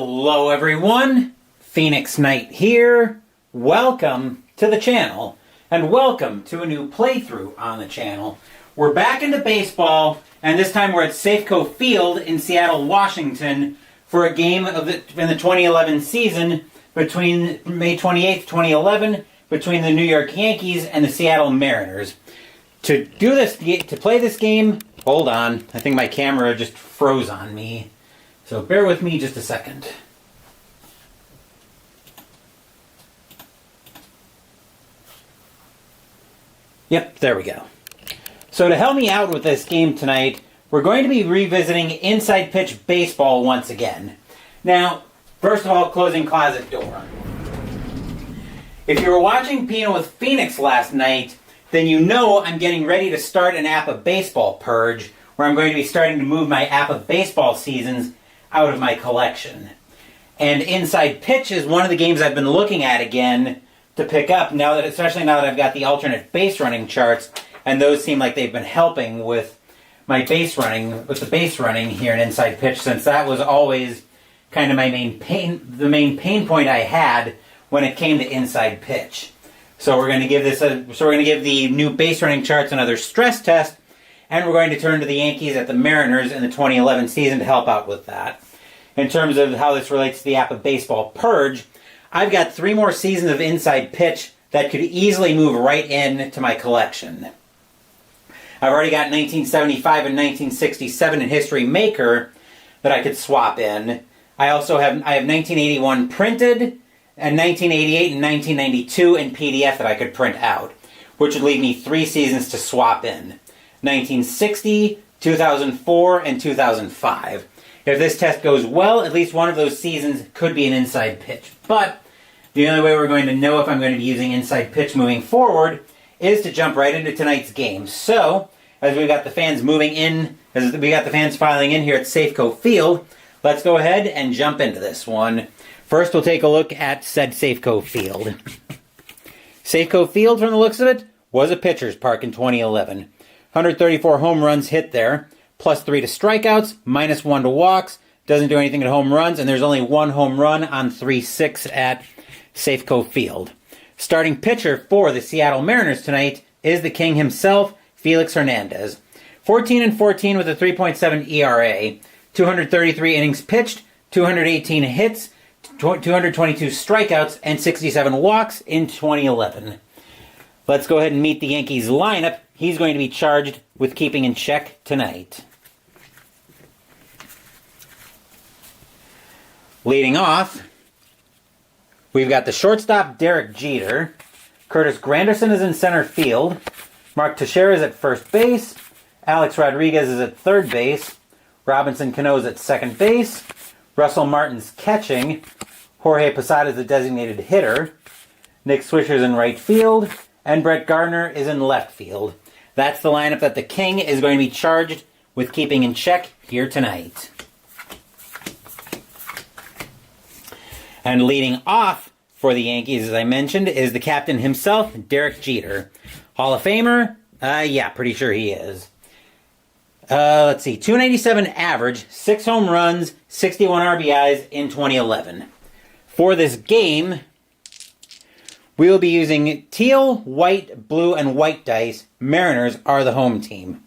Hello everyone, Phoenix Knight here. Welcome to the channel, and welcome to a new playthrough on the channel. We're back into baseball, and this time we're at Safeco Field in Seattle, Washington, for a game in the 2011 season between May 28th, 2011, between the New York Yankees and the Seattle Mariners. To play this game, hold on, I think my camera just froze on me. So bear with me just a second. Yep, there we go. So to help me out with this game tonight, we're going to be revisiting inside pitch baseball once again. Now, first of all, closing closet door. If you were watching Pino with Phoenix last night, then you know I'm getting ready to start an APA baseball purge, where I'm going to be starting to move my APA baseball seasons out of my collection. And inside pitch is one of the games I've been looking at again to pick up, especially now that I've got the alternate base running charts, and those seem like they've been helping with my base running here in inside pitch, since that was always kind of the main pain point I had when it came to inside pitch. So we're going to give the new base running charts another stress test, and we're going to turn to the Yankees at the Mariners in the 2011 season to help out with that. In terms of how this relates to the APA baseball purge, I've got 3 more seasons of inside pitch that could easily move right into my collection. I've already got 1975 and 1967 in History Maker that I could swap in. I have 1981 printed, and 1988 and 1992 in PDF that I could print out, which would leave me 3 seasons to swap in. 1960, 2004, and 2005. If this test goes well, at least one of those seasons could be an inside pitch. But the only way we're going to know if I'm going to be using inside pitch moving forward is to jump right into tonight's game. So, as we got the fans filing in here at Safeco Field, let's go ahead and jump into this one. First, we'll take a look at said Safeco Field. Safeco Field, from the looks of it, was a pitcher's park in 2011. 134 home runs hit there, +3 to strikeouts, -1 to walks, doesn't do anything at home runs, and there's only 1 home run on 3-6 at Safeco Field. Starting pitcher for the Seattle Mariners tonight is the king himself, Felix Hernandez. 14-14 with a 3.7 ERA, 233 innings pitched, 218 hits, 222 strikeouts, and 67 walks in 2011. Let's go ahead and meet the Yankees lineup. He's going to be charged with keeping in check tonight. Leading off, we've got the shortstop Derek Jeter. Curtis Granderson is in center field. Mark Teixeira is at first base. Alex Rodriguez is at third base. Robinson Cano is at second base. Russell Martin's catching. Jorge Posada is the designated hitter. Nick Swisher's in right field. And Brett Gardner is in left field. That's the lineup that the king is going to be charged with keeping in check here tonight. And leading off for the Yankees, as I mentioned, is the captain himself, Derek Jeter. Hall of Famer? Yeah, pretty sure he is. Let's see, 297 average, 6 home runs, 61 RBIs in 2011. For this game, we will be using teal, white, blue, and white dice. Mariners are the home team.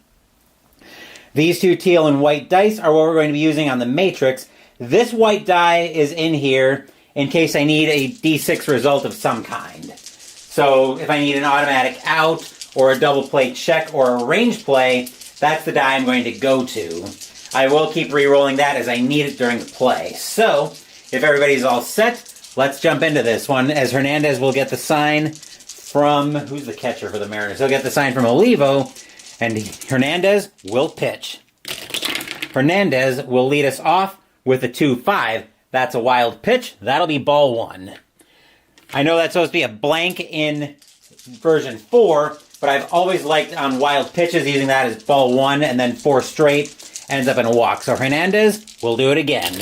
These 2 teal and white dice are what we're going to be using on the matrix. This white die is in here in case I need a D6 result of some kind. So if I need an automatic out, or a double play check, or a range play, that's the die I'm going to go to. I will keep re-rolling that as I need it during the play. So, if everybody's all set, let's jump into this one, as Hernandez will get the sign from... Who's the catcher for the Mariners? He'll get the sign from Olivo, and Hernandez will pitch. Hernandez will lead us off with a 2-5. That's a wild pitch. That'll be ball 1. I know that's supposed to be a blank in version 4, but I've always liked on wild pitches using that as ball 1, and then 4 straight ends up in a walk. So Hernandez will do it again.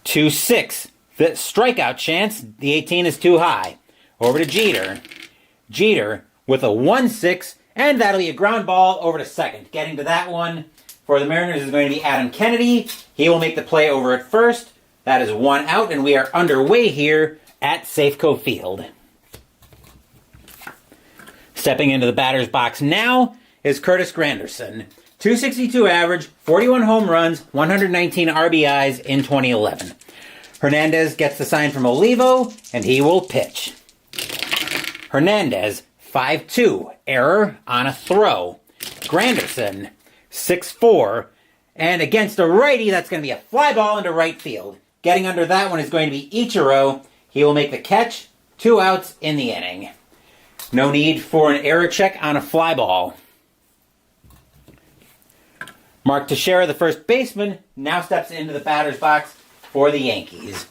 2-6. The strikeout chance, the 18 is too high. Over to Jeter. Jeter with a 1-6, and that'll be a ground ball over to second. Getting to that one for the Mariners is going to be Adam Kennedy. He will make the play over at first That is one out, and we are underway here at Safeco Field. Stepping into the batter's box now is Curtis Granderson. 262 average, 41 home runs, 119 RBIs in 2011. Hernandez gets the sign from Olivo, and he will pitch. Hernandez, 5-2, error on a throw. Granderson, 6-4, and against a righty, that's going to be a fly ball into right field. Getting under that one is going to be Ichiro. He will make the catch. 2 outs in the inning. No need for an error check on a fly ball. Mark Teixeira, the first baseman, now steps into the batter's box for the Yankees.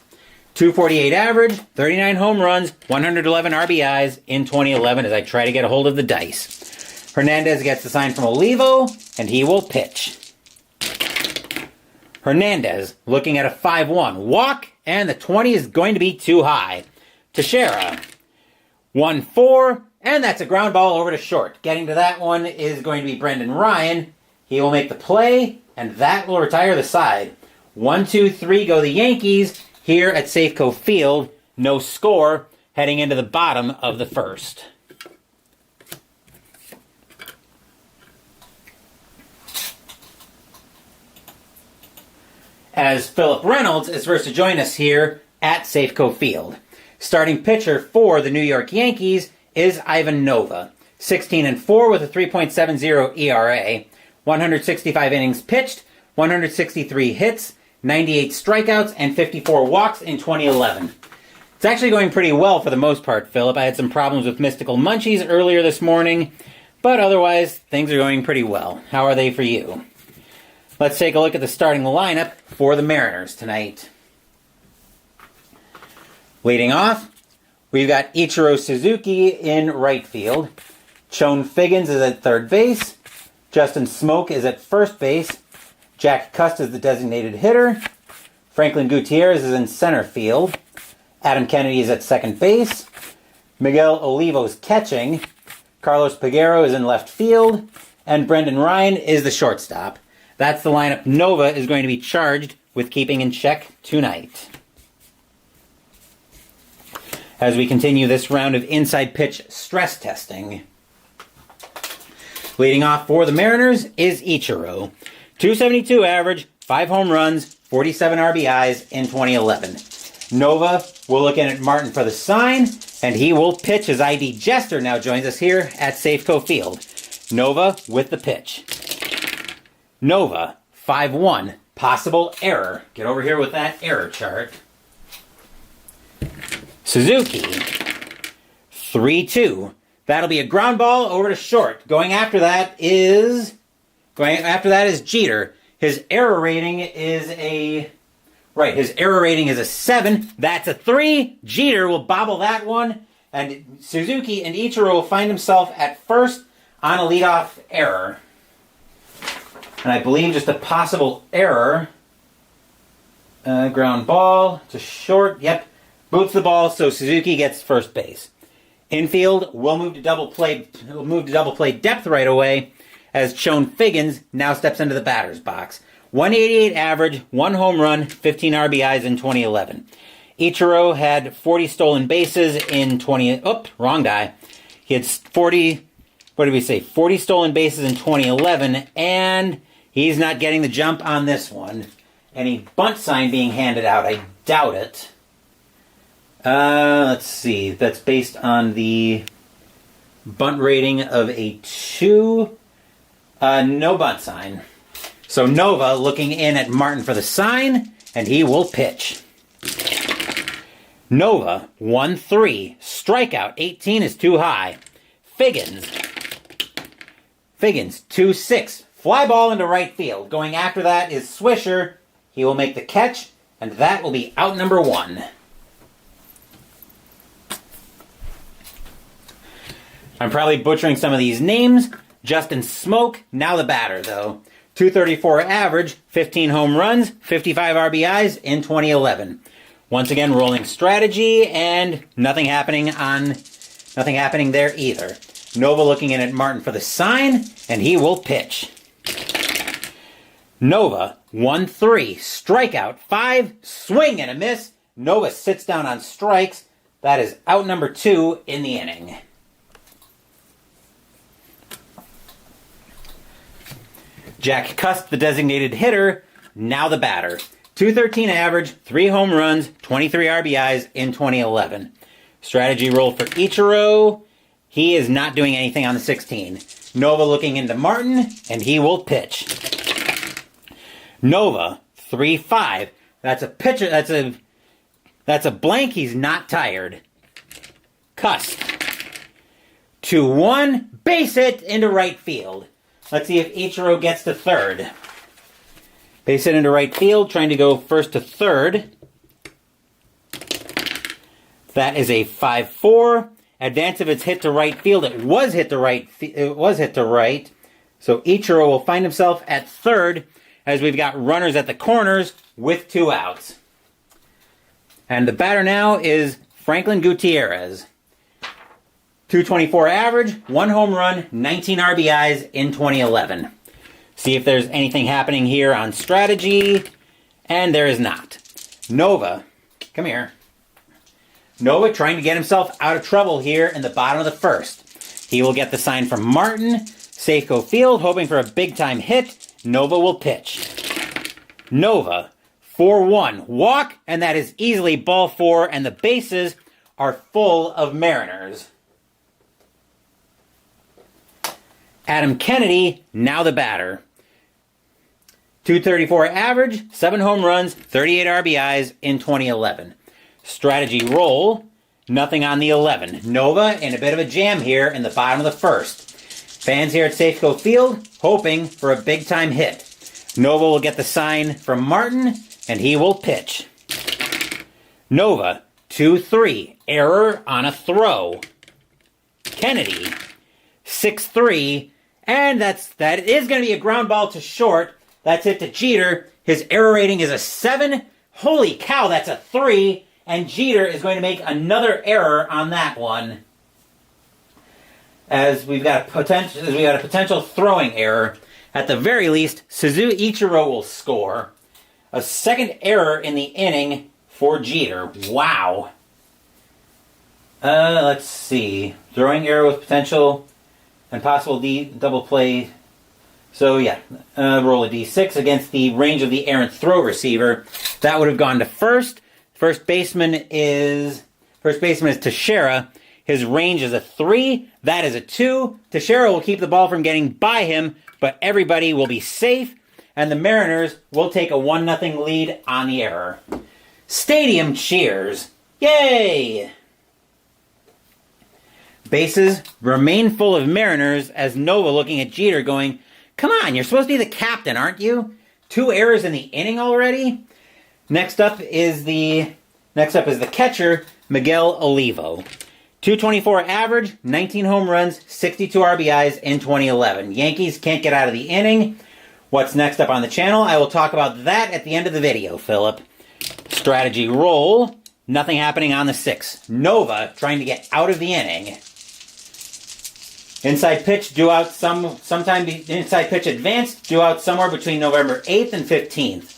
248 average, 39 home runs, 111 RBIs in 2011 as I try to get a hold of the dice. Hernandez gets the sign from Olivo, and he will pitch. Hernandez looking at a 5-1 walk, and the 20 is going to be too high. Teixeira, 1-4, and that's a ground ball over to short. Getting to that one is going to be Brendan Ryan. He will make the play, and that will retire the side. 1-2-3 go the Yankees here at Safeco Field. No score heading into the bottom of the first. As Philip Reynolds is first to join us here at Safeco Field. Starting pitcher for the New York Yankees is Ivan Nova. 16-4 with a 3.70 ERA. 165 innings pitched, 163 hits, 98 strikeouts, and 54 walks in 2011. It's actually going pretty well for the most part, Philip. I had some problems with mystical munchies earlier this morning, but otherwise, things are going pretty well. How are they for you? Let's take a look at the starting lineup for the Mariners tonight. Leading off, we've got Ichiro Suzuki in right field. Chone Figgins is at third base. Justin Smoke is at first base. Jack Cust is the designated hitter. Franklin Gutierrez is in center field. Adam Kennedy is at second base. Miguel Olivo is catching. Carlos Peguero is in left field. And Brendan Ryan is the shortstop. That's the lineup Nova is going to be charged with keeping in check tonight. As we continue this round of inside pitch stress testing. Leading off for the Mariners is Ichiro. 272 average, 5 home runs, 47 RBIs in 2011. Nova will look in at Martin for the sign, and he will pitch as ID Jester now joins us here at Safeco Field. Nova with the pitch. Nova, 5-1, possible error. Get over here with that error chart. Suzuki, 3-2. That'll be a ground ball over to short. Going after that is Jeter. His error rating is a 7. That's a 3. Jeter will bobble that one, and Suzuki and Ichiro will find himself at first on a leadoff error. And I believe just a possible error. Ground ball to short. Yep. Boots the ball, so Suzuki gets first base. Infield will move to double play depth right away as Chone Figgins now steps into the batter's box. 188 average, 1 home run, 15 RBIs in 2011. Ichiro had 40 stolen bases in 20... wrong guy. He had 40 stolen bases in 2011, and he's not getting the jump on this one. Any bunt sign being handed out, I doubt it. Let's see. That's based on the bunt rating of a 2. No bunt sign. So Nova looking in at Martin for the sign, and he will pitch. Nova, 1-3. Strikeout, 18 is too high. Figgins, 2-6. Fly ball into right field. Going after that is Swisher. He will make the catch, and that will be out number 1. I'm probably butchering some of these names. Justin Smoke, now the batter, though. 234 average, 15 home runs, 55 RBIs in 2011. Once again, rolling strategy, and nothing happening there either. Nova looking in at Martin for the sign, and he will pitch. Nova, 1-3. Strikeout, 5. Swing and a miss. Nova sits down on strikes. That is out number 2 in the inning. Jack Cust, the designated hitter, now the batter. .213 average, 3 home runs, 23 RBIs in 2011. Strategy roll for Ichiro. He is not doing anything on the 16. Nova looking into Martin, and he will pitch. Nova, 3-5. That's a pitcher. That's a blank. He's not tired. Cust. 2-1. Base hit into right field. Let's see if Ichiro gets to third. Base hit into right field, trying to go first to third. That is a 5-4. Advance if it's hit to right field. It was hit to right. So Ichiro will find himself at third as we've got runners at the corners with 2 outs. And the batter now is Franklin Gutierrez. .224 average, 1 home run, 19 RBIs in 2011. See if there's anything happening here on strategy. And there is not. Nova, come here. Nova trying to get himself out of trouble here in the bottom of the first. He will get the sign from Martin. Safeco Field, hoping for a big-time hit. Nova will pitch. Nova, 4-1. Walk, and that is easily ball 4, and the bases are full of Mariners. Adam Kennedy, now the batter. .234 average, 7 home runs, 38 RBIs in 2011. Strategy roll, nothing on the 11. Nova in a bit of a jam here in the bottom of the first. Fans here at Safeco Field hoping for a big-time hit. Nova will get the sign from Martin, and he will pitch. Nova, 2-3. Error on a throw. Kennedy, 6-3. And that is going to be a ground ball to short. That's hit to Jeter. His error rating is a 7. Holy cow, that's a 3. And Jeter is going to make another error on that one. As we've got a potential throwing error. At the very least, Ichiro will score. A second error in the inning for Jeter. Wow. Let's see. Throwing error with potential and possible double play. So yeah, roll a d6 against the range of the errant throw receiver. That would have gone to first. First baseman is Teixeira. His range is a 3. That is a 2. Teixeira will keep the ball from getting by him, but everybody will be safe, and the Mariners will take a 1-0 lead on the error. Stadium cheers. Yay! Bases remain full of Mariners as Nova looking at Jeter going, come on, you're supposed to be the captain, aren't you? 2 errors in the inning already? Next up is the catcher, Miguel Olivo. .224 average, 19 home runs, 62 RBIs in 2011. Yankees can't get out of the inning. What's next up on the channel? I will talk about that at the end of the video, Philip. Strategy roll. Nothing happening on the 6. Nova trying to get out of the inning. Inside pitch due out sometime. Inside pitch advanced due out somewhere between November 8th and 15th.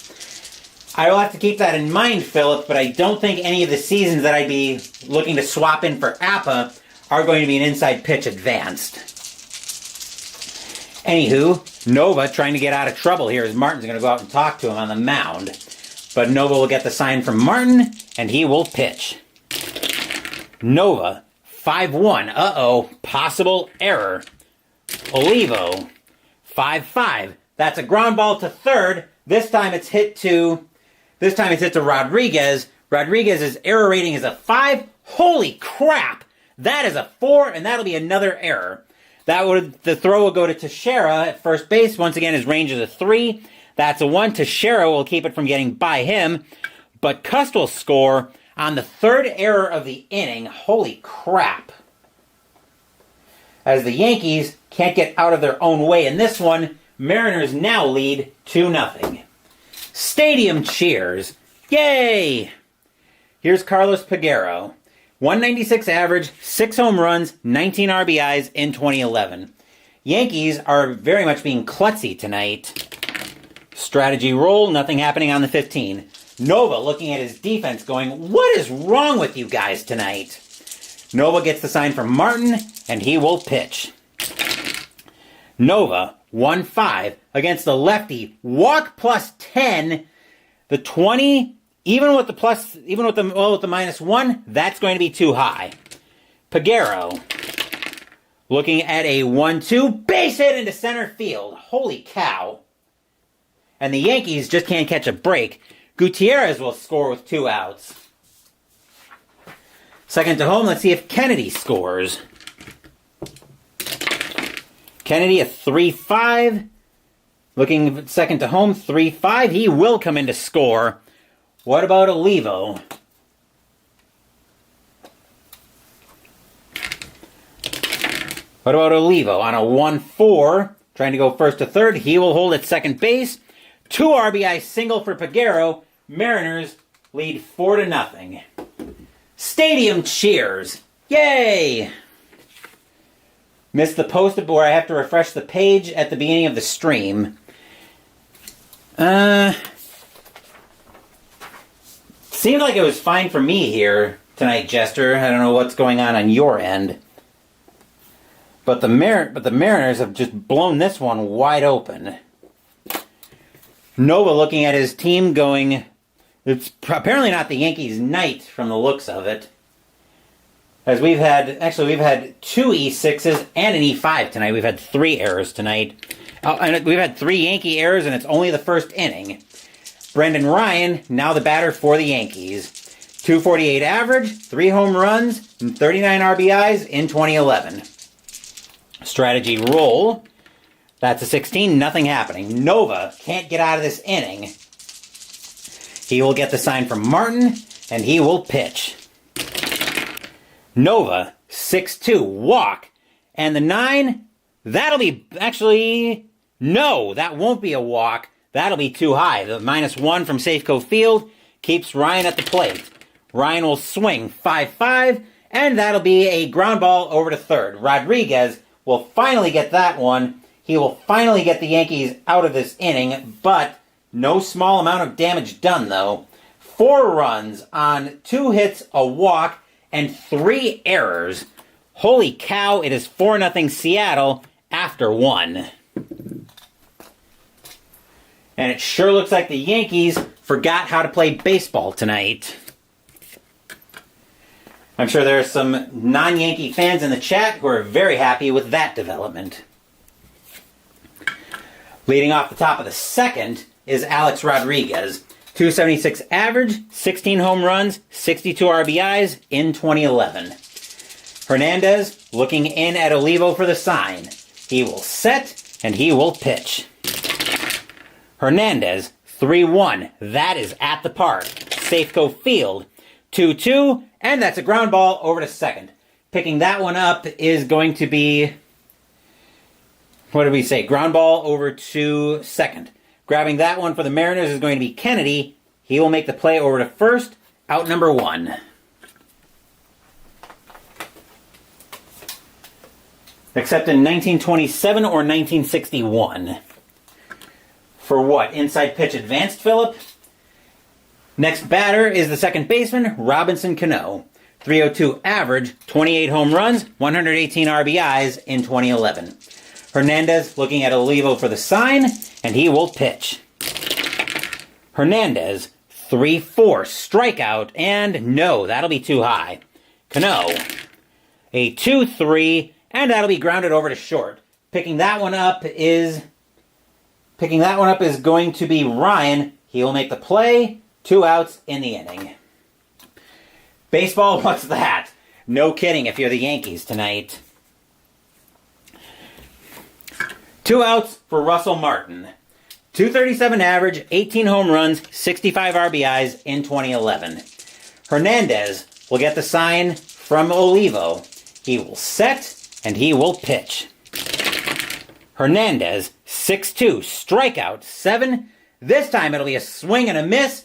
I will have to keep that in mind, Philip, but I don't think any of the seasons that I'd be looking to swap in for APA are going to be an inside pitch advanced. Anywho, Nova trying to get out of trouble here as Martin's going to go out and talk to him on the mound. But Nova will get the sign from Martin, and he will pitch. Nova, 5-1. Uh-oh, possible error. Olivo, 5-5. That's a ground ball to third. This time it's hit to Rodriguez. Rodriguez's error rating is a 5. Holy crap! That is a 4, and that'll be another error. The throw will go to Teixeira at first base. Once again, his range is a 3. That's a 1. Teixeira will keep it from getting by him, but Cust will score on the 3rd error of the inning. Holy crap! As the Yankees can't get out of their own way in this one, Mariners now lead 2-0. Stadium cheers. Yay! Here's Carlos Peguero. 196 average, 6 home runs, 19 RBIs in 2011. Yankees are very much being klutzy tonight. Strategy roll, nothing happening on the 15. Nova looking at his defense going, what is wrong with you guys tonight? Nova gets the sign from Martin, and he will pitch. Nova, 1-5 against the lefty. Walk plus 10. The 20, even with the -1, that's going to be too high. Peguero, looking at a 1-2, base hit into center field. Holy cow. And the Yankees just can't catch a break. Gutierrez will score with 2 outs. Second to home, let's see if Kennedy scores. Kennedy, a 3-5. Looking second to home, 3-5. He will come in to score. What about Olivo? What about Olivo? On a 1-4, trying to go first to third. He will hold at second base. 2 RBI single for Peguero. Mariners lead 4-0. Stadium cheers. Yay! Missed the post where I have to refresh the page at the beginning of the stream. Seemed like it was fine for me here tonight, Jester. I don't know what's going on your end. But the Mariners have just blown this one wide open. Nova looking at his team going, it's apparently not the Yankees' night from the looks of it. As we've had 2 E6s and an E5 tonight. We've had 3 errors tonight. And we've had 3 Yankee errors, and it's only the first inning. Brendan Ryan, now the batter for the Yankees. 248 average, 3 home runs, and 39 RBIs in 2011. Strategy roll. That's a 16, nothing happening. Nova can't get out of this inning. He will get the sign from Martin, and he will pitch. Nova, 6-2, walk. And the 9, that'll be, actually, no, that won't be a walk. That'll be too high. The -1 from Safeco Field keeps Ryan at the plate. Ryan will swing 5-5, and that'll be a ground ball over to third. Rodriguez will finally get that one. He will finally get the Yankees out of this inning, but no small amount of damage done, though. 4 runs on 2 hits, a walk, and 3 errors. Holy cow, it is 4-0 Seattle after 1. And it sure looks like the Yankees forgot how to play baseball tonight. I'm sure there are some non-Yankee fans in the chat who are very happy with that development. Leading off the top of the second is Alex Rodriguez. 276 average, 16 home runs, 62 RBIs in 2011. Hernandez looking in at Olivo for the sign. He will set and he will pitch. Hernandez, 3-1. That is at the park. Safeco Field, 2-2, and that's a ground ball over to second. Picking that one up is going to be, what did we say? Ground ball over to second. Grabbing that one for the Mariners is going to be Kennedy. He will make the play over to first. Out number 1. Except in 1927 or 1961. For what? Inside pitch advanced, Phillip? Next batter is the second baseman, Robinson Cano. 302 average, 28 home runs, 118 RBIs in 2011. Hernandez looking at Olivo for the sign, and he will pitch. Hernandez, 3-4, strikeout, and no, that'll be too high. Cano, a 2-3, and that'll be grounded over to short. Picking that one up is going to be Ryan. He will make the play. 2 outs in the inning. Baseball, what's that? No kidding if you're the Yankees tonight. 2 outs for Russell Martin. 237 average, 18 home runs, 65 RBIs in 2011. Hernandez will get the sign from Olivo. He will set and he will pitch. Hernandez, 6-2, strikeout, 7. This time it'll be a swing and a miss.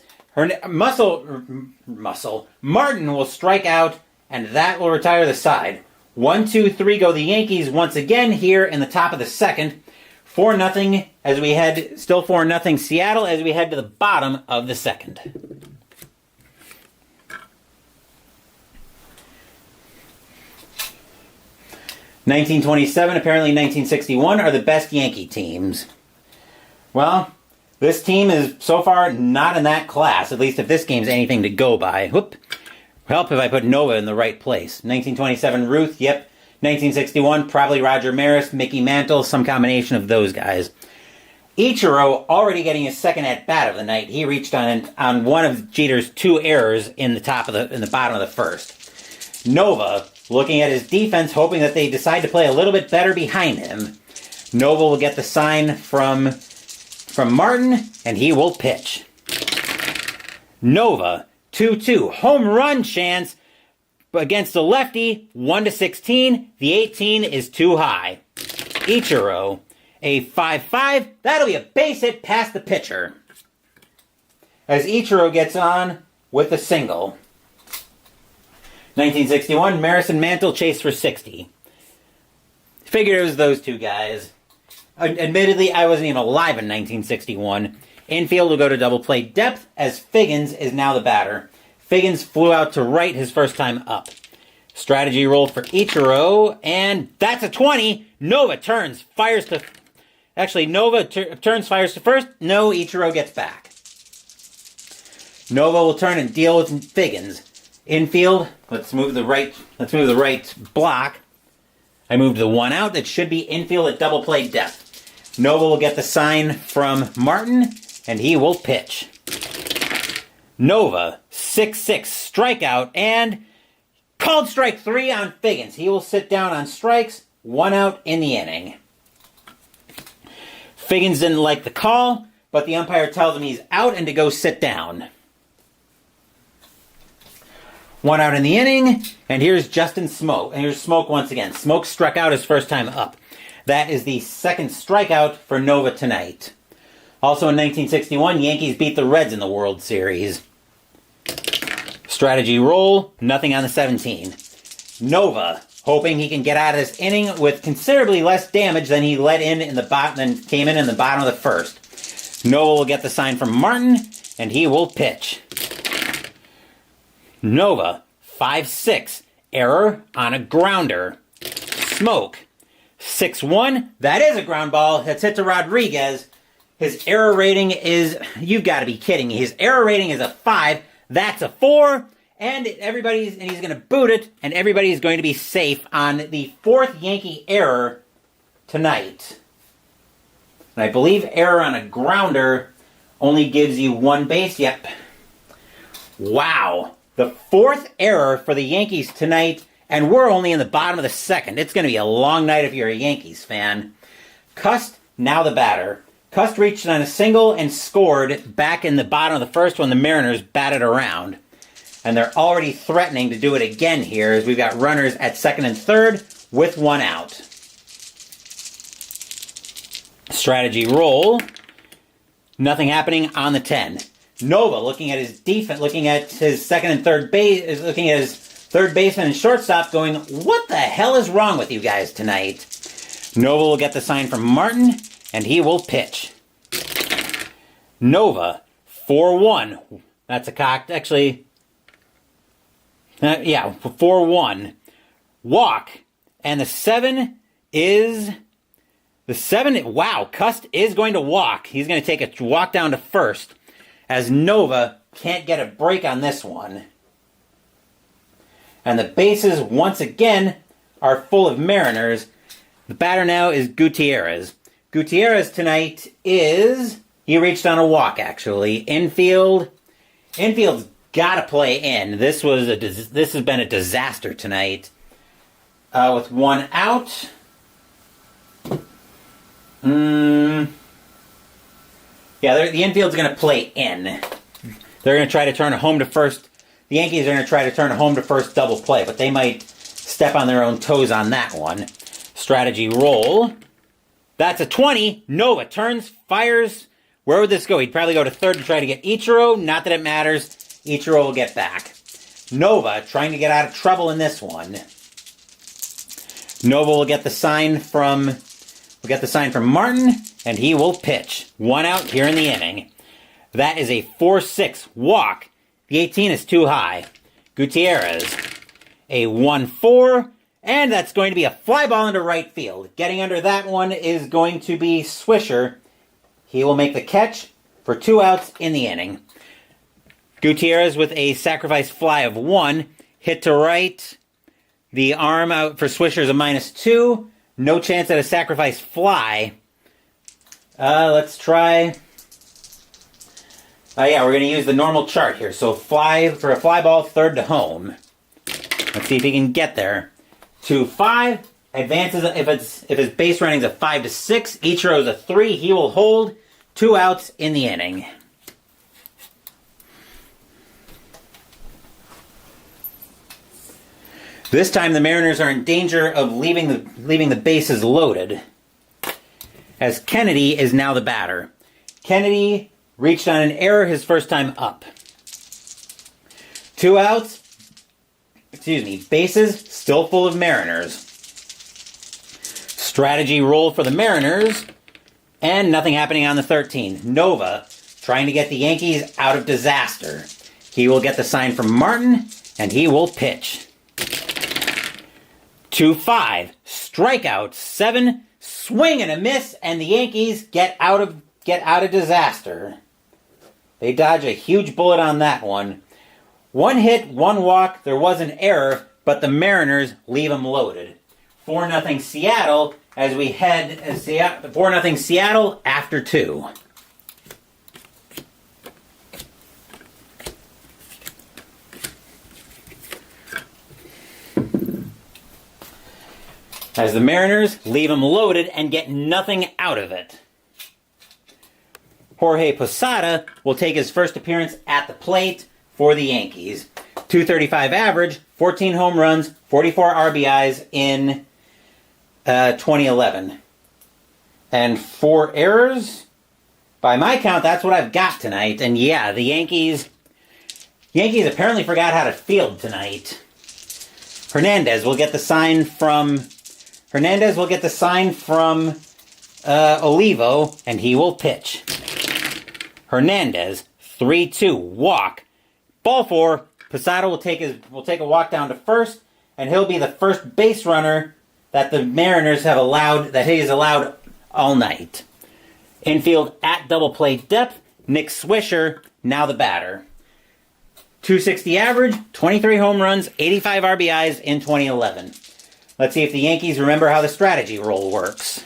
Martin will strike out, and that will retire the side. 1-2-3 go the Yankees once again here in the top of the second. 4-0 as we head, still 4-0 Seattle as we head to the bottom of the second. '27, apparently 1961 are the best Yankee teams. Well, this team is so far not in that class, at least if this game's anything to go by. Whoop. Help if I put Nova in the right place. 1927, Ruth, yep. 1961, probably Roger Maris, Mickey Mantle, some combination of those guys. Ichiro already getting his second at-bat of the night. He reached on one of Jeter's 2 errors in the bottom of the first. Nova, looking at his defense, hoping that they decide to play a little bit better behind him. Nova will get the sign from Martin, and he will pitch. Nova, 2-2, home run chance against the lefty, 1-16. The 18 is too high. Ichiro, a 5-5. That'll be a base hit past the pitcher. As Ichiro gets on with a single. 1961, Maris and Mantle chased for 60. Figured it was those two guys. Admittedly, I wasn't even alive in 1961. Infield will go to double play depth as Figgins is now the batter. Figgins flew out to right his first time up. Strategy roll for Ichiro, and that's a 20. Nova turns, fires to... Actually, Nova turns, fires to first. No, Ichiro gets back. Nova will turn and deal with Figgins. Infield, let's move the right block. I moved the one out. That should be infield at double play depth. Nova will get the sign from Martin, and he will pitch. Nova, 6-6, strikeout, and called strike 3 on Figgins. He will sit down on strikes, 1 out in the inning. Figgins didn't like the call, but the umpire tells him he's out and to go sit down. 1 out in the inning, and here's Justin Smoke. And here's Smoke once again. Smoke struck out his first time up. That is the second strikeout for Nova tonight. Also in 1961, Yankees beat the Reds in the World Series. Strategy roll, nothing on the 17. Nova, hoping he can get out of this inning with considerably less damage than he let in the bottom than came in the bottom of the first. Nova will get the sign from Martin, and he will pitch. Nova, 5-6, error on a grounder. Smoke, 6-1, that is a ground ball. That's hit to Rodriguez. His error rating is, you've got to be kidding me. His error rating is a 5. That's a 4. And he's going to boot it, and everybody's going to be safe on the 4th Yankee error tonight. And I believe error on a grounder only gives you 1 base. Yep. Wow. The 4th error for the Yankees tonight, and we're only in the bottom of the second. It's going to be a long night if you're a Yankees fan. Cust, now the batter. Cust reached on a single and scored back in the bottom of the first when the Mariners batted around. And they're already threatening to do it again here as we've got runners at second and third with 1 out. Strategy roll. Nothing happening on the 10. Nova looking at his defense, looking at his second and third base, looking at his third baseman and shortstop going, what the hell is wrong with you guys tonight? Nova will get the sign from Martin, and he will pitch. Nova, 4-1. That's a cocked, actually, 4-1. Walk, and the 7 is... wow, Cust is going to walk. He's going to take a walk down to first, as Nova can't get a break on this one. And the bases, once again, are full of Mariners. The batter now is Gutierrez. Gutierrez tonight is... he reached on a walk, actually. Infield's got to play in. This has been a disaster tonight. With 1 out. Yeah, the infield's going to play in. They're going to try to turn a home to first. The Yankees are going to try to turn a home to first double play, but they might step on their own toes on that one. Strategy roll. That's a 20. Nova turns, fires. Where would this go? He'd probably go to third to try to get Ichiro. Not that it matters. Ichiro will get back. Nova trying to get out of trouble in this one. Nova will get the sign from will get the sign from Martin, and he will pitch. 1 out here in the inning. That is a 4-6 walk. The 18 is too high. Gutierrez, a 1-4, and that's going to be a fly ball into right field. Getting under that one is going to be Swisher. He will make the catch for 2 outs in the inning. Gutierrez with a sacrifice fly of 1. Hit to right. The arm out for Swisher is a -2. No chance at a sacrifice fly. Let's try. Yeah, we're going to use the normal chart here. So fly for a fly ball, third to home. Let's see if he can get there. 2-5. Advances if his base running is a 5-6. Ichiro is a 3. He will hold. 2 outs in the inning. This time the Mariners are in danger of leaving the bases loaded, as Kennedy is now the batter. Kennedy reached on an error his first time up. 2 outs. Bases still full of Mariners. Strategy roll for the Mariners, and nothing happening on the 13. Nova trying to get the Yankees out of disaster. He will get the sign from Martin, and he will pitch. 2-5, strikeout, 7, swing and a miss, and the Yankees get out of disaster. They dodge a huge bullet on that one. 1 hit, 1 walk, there was an error, but the Mariners leave them loaded. 4-0 Seattle as we head 4-0 Seattle after 2. As the Mariners leave them loaded and get nothing out of it. Jorge Posada will take his first appearance at the plate for the Yankees. .235 average, 14 home runs, 44 RBIs in 2011. And 4 errors? By my count, that's what I've got tonight. And yeah, the Yankees apparently forgot how to field tonight. Hernandez will get the sign from Olivo, and he will pitch. Hernandez, 3-2, walk. Ball 4, Posada will take a walk down to first, and he'll be the first base runner that the Mariners have allowed, that he has allowed all night. Infield at double play depth, Nick Swisher, now the batter. .260 average, 23 home runs, 85 RBIs in 2011. Let's see if the Yankees remember how the strategy roll works.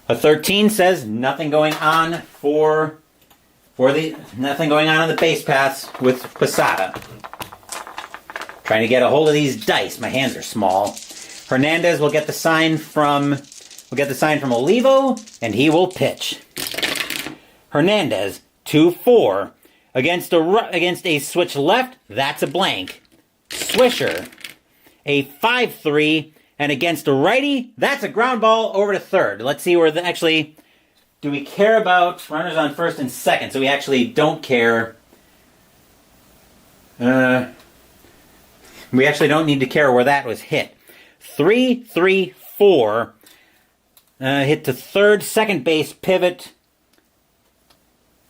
A 13 says nothing going on nothing going on the base paths with Posada. Trying to get a hold of these dice. My hands are small. Hernandez will get the sign from Olivo, and he will pitch. Hernandez, 2-4. Against a switch left, that's a blank. Swisher, a 5-3, and against a righty, that's a ground ball over to third. Let's see where do we care about runners on first and second? So we actually don't care. We actually don't need to care where that was hit. 3-3-4, hit to third, second base pivot.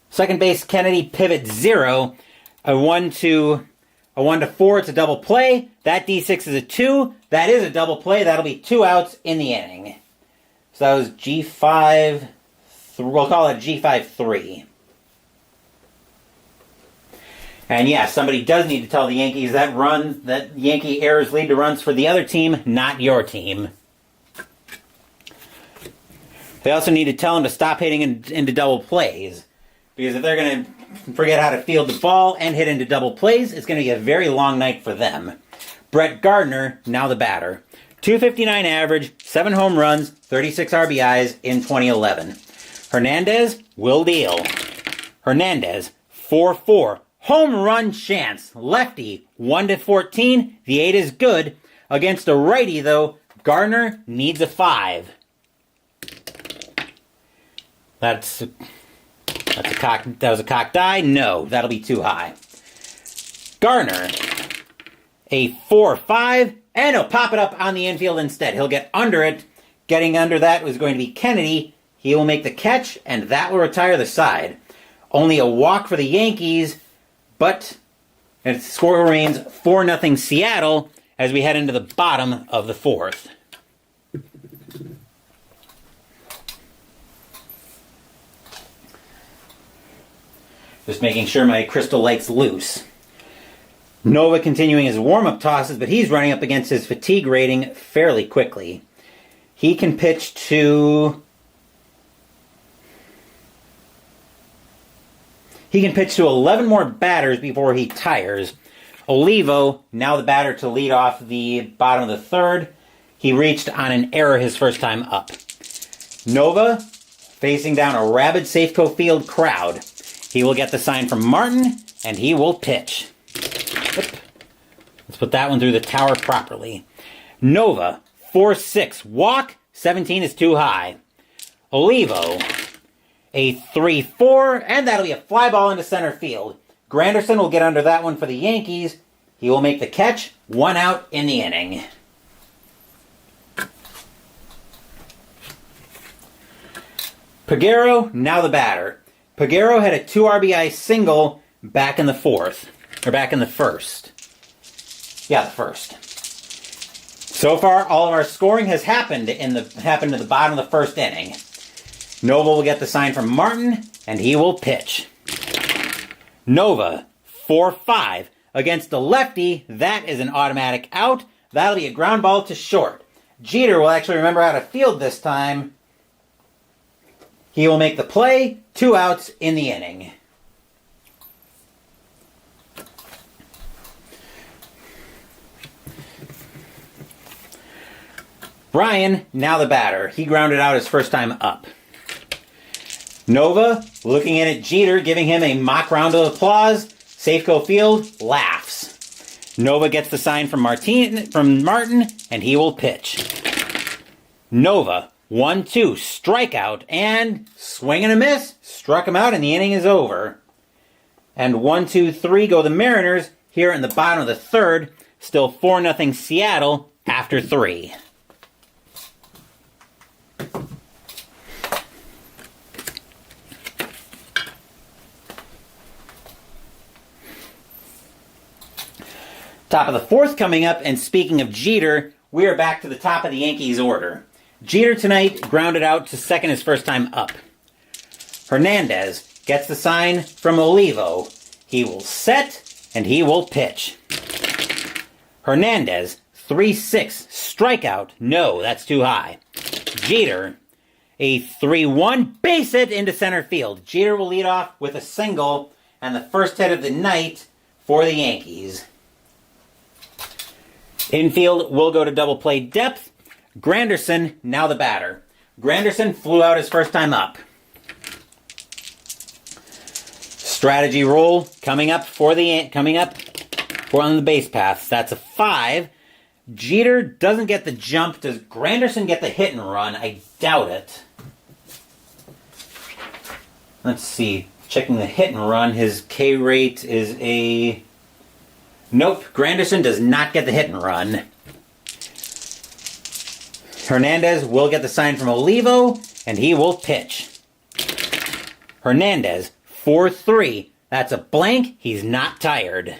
Second base Kennedy pivot 0, a 1-4, it's a double play. That D6 is a 2. That is a double play. That'll be 2 outs in the inning. So that was G5, we'll call it G5-3. And yeah, somebody does need to tell the Yankees that Yankee errors lead to runs for the other team, not your team. They also need to tell them to stop hitting into double plays. Because if they're going to forget how to field the ball and hit into double plays, it's going to be a very long night for them. Brett Gardner, now the batter. .259 average, 7 home runs, 36 RBIs in 2011. Hernandez will deal. Hernandez, 4-4. Home run chance. Lefty, 1-14. The 8 is good. Against a righty, though, Gardner needs a 5. That was a cocked eye? No, that'll be too high. Garner A 4-5, and he'll pop it up on the infield instead. He'll get under it. Getting under that was going to be Kennedy. He will make the catch, and that will retire the side. Only a walk for the Yankees, but the score remains 4-0 Seattle as we head into the bottom of the fourth. Just making sure my crystal light's loose. Nova continuing his warm-up tosses, but he's running up against his fatigue rating fairly quickly. He can pitch to 11 more batters before he tires. Olivo, now the batter to lead off the bottom of the third. He reached on an error his first time up. Nova facing down a rabid Safeco Field crowd. He will get the sign from Martin, and he will pitch. Let's put that one through the tower properly. Nova, 4-6. Walk, 17 is too high. Olivo, a 3-4, and that'll be a fly ball into center field. Granderson will get under that one for the Yankees. He will make the catch, 1 out in the inning. Peguero, now the batter. Peguero had a 2 RBI single back in the first. Yeah, the first. So far, all of our scoring has happened at the bottom of the first inning. Nova will get the sign from Martin, and he will pitch. Nova, 4-5. Against the lefty, that is an automatic out. That'll be a ground ball to short. Jeter will actually remember how to field this time. He will make the play, 2 outs in the inning. Ryan, now the batter. He grounded out his first time up. Nova, looking in at Jeter, giving him a mock round of applause. Safeco Field laughs. Nova gets the sign from Martin, and he will pitch. Nova, 1-2, strikeout, and swing and a miss. Struck him out, and the inning is over. And 1-2-3 go the Mariners here in the bottom of the third. Still 4-0 Seattle after 3. Top of the fourth coming up, and speaking of Jeter, we are back to the top of the Yankees order. Jeter tonight grounded out to second his first time up. Hernandez gets the sign from Olivo. He will set, and he will pitch. Hernandez, 3-6, strikeout. No, that's too high. Jeter, a 3-1, base hit into center field. Jeter will lead off with a single, and the first hit of the night for the Yankees. Infield will go to double play depth. Granderson, now the batter. Granderson flew out his first time up. Strategy roll coming up on the base paths. That's a 5. Jeter doesn't get the jump. Does Granderson get the hit and run? I doubt it. Let's see. Checking the hit and run. His K rate is a... Nope, Granderson does not get the hit and run. Hernandez will get the sign from Olivo, and he will pitch. Hernandez, 4-3. That's a blank. He's not tired.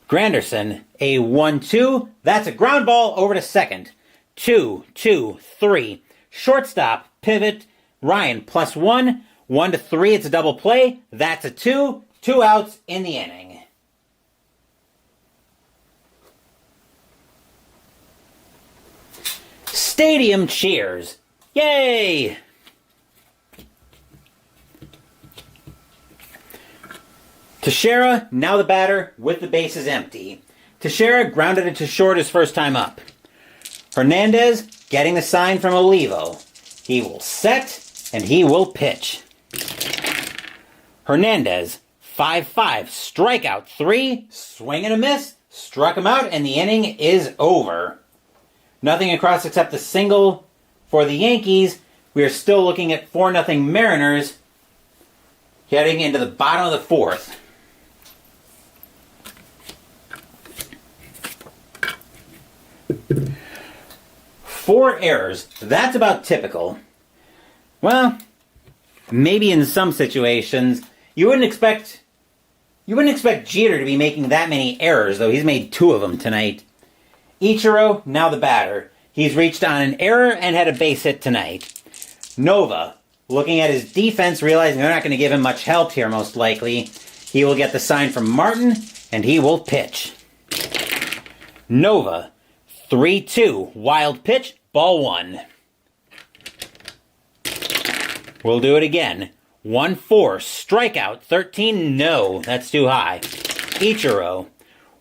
Granderson, a 1-2. That's a ground ball over to second. 2-2-3. Shortstop, pivot. Ryan, +1. 1-3. It's a double play. That's a 2. 2 outs in the inning. Stadium cheers. Yay! Teixeira, now the batter, with the bases empty. Teixeira grounded it to short his first time up. Hernandez getting the sign from Olivo. He will set, and he will pitch. Hernandez, 5-5, strikeout 3, swing and a miss, struck him out, and the inning is over. Nothing across except the single for the Yankees. We are still looking at 4-0 Mariners heading into the bottom of the fourth. 4 errors. That's about typical. Well, maybe in some situations. You wouldn't expect Jeter to be making that many errors, though. He's made 2 of them tonight. Ichiro, now the batter. He's reached on an error and had a base hit tonight. Nova, looking at his defense, realizing they're not going to give him much help here, most likely. He will get the sign from Martin, and he will pitch. Nova, 3-2, wild pitch, ball 1. We'll do it again. 1-4, strikeout, 13, no, that's too high. Ichiro,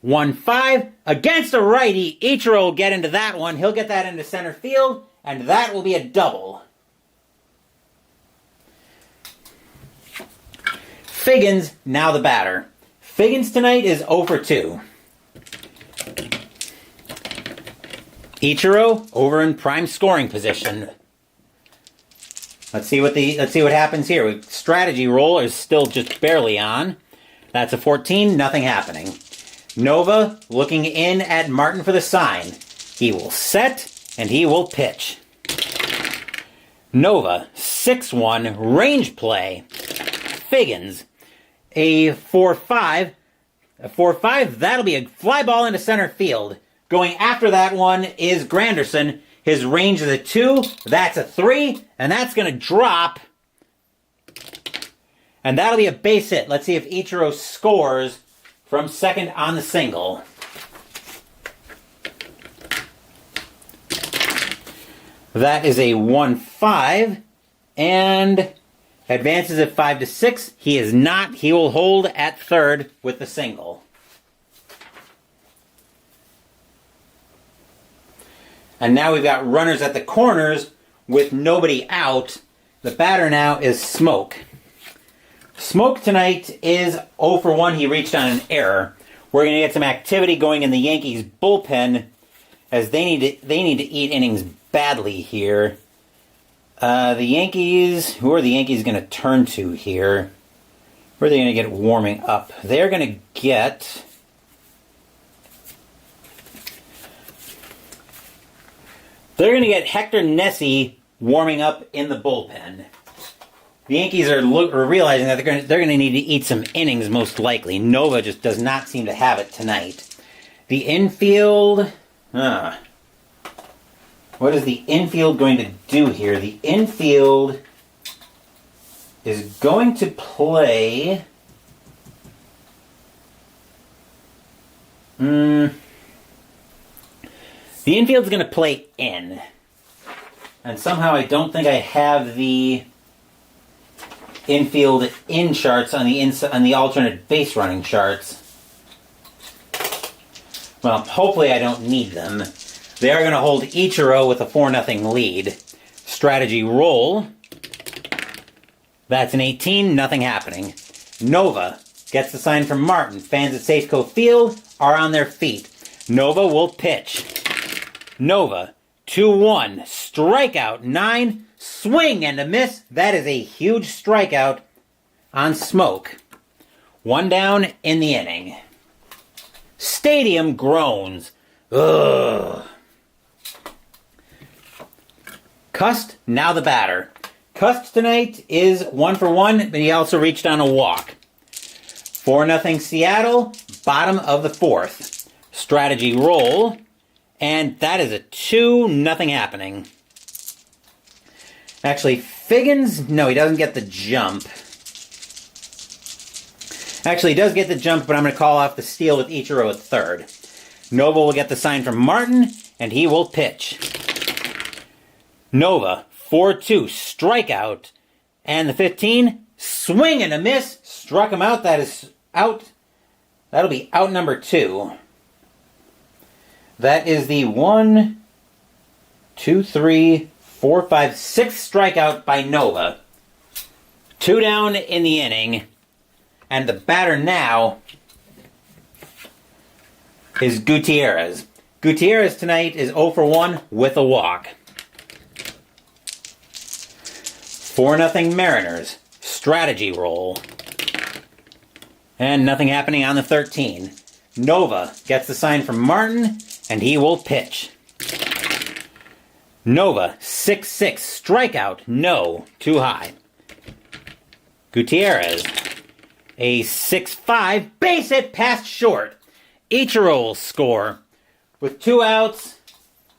1-5, against a righty. Ichiro will get into that one. He'll get that into center field, and that will be a double. Figgins, now the batter. Figgins tonight is 0 for 2. Ichiro over in prime scoring position. Let's see what happens here. Strategy roll is still just barely on. That's a 14, nothing happening. Nova looking in at Martin for the sign. He will set and he will pitch. Nova 6-1 range play. Figgins a 4-5. A 4-5, that'll be a fly ball into center field. Going after that one is Granderson. His range is a 2. That's a 3. And that's going to drop. And that'll be a base hit. Let's see if Ichiro scores from second on the single. That is a 1-5. And advances at 5-6. He is not. He will hold at third with the single. And now we've got runners at the corners with nobody out. The batter now is Smoke. Smoke tonight is 0 for 1. He reached on an error. We're going to get some activity going in the Yankees bullpen as they need to eat innings badly here. The Yankees, who are the Yankees going to turn to here? Where are they going to get warming up? They're going to get Hector Nessie warming up in the bullpen. The Yankees are realizing that they're going to need to eat some innings, most likely. Nova just does not seem to have it tonight. The infield... What is the infield going to do here? The infield is going to play... The infield's going to play in. And somehow I don't think I have the infield in charts on the alternate base running charts. Well, hopefully I don't need them. They are going to hold Ichiro with a 4-0 lead. Strategy roll. That's an 18, nothing happening. Nova gets the sign from Martin. Fans at Safeco Field are on their feet. Nova will pitch. Nova, 2-1, strikeout, 9, swing and a miss. That is a huge strikeout on Smoke. 1 down in the inning. Stadium groans. Ugh. Cust, now the batter. Cust tonight is 1 for 1, but he also reached on a walk. 4-0 Seattle, bottom of the 4th. Strategy roll, and that is a 2-0 happening. Actually, Figgins, no, he doesn't get the jump. Actually, he does get the jump, but I'm going to call off the steal with Ichiro at third. Nova will get the sign from Martin, and he will pitch. Nova, 4-2, strikeout. And the 15, swing and a miss. Struck him out. That is out. That'll be out number 2. That is the 1, 2, 3, 4, 5, 6 strikeout by Nova. 2 down in the inning. And the batter now is Gutierrez. Gutierrez tonight is 0 for 1 with a walk. 4-0 Mariners. Strategy roll. And nothing happening on the 13. Nova gets the sign from Martin, and he will pitch. Nova, 6-6, strikeout, no, too high. Gutierrez, a 6-5, base hit past short. Ichiro will score. With two outs,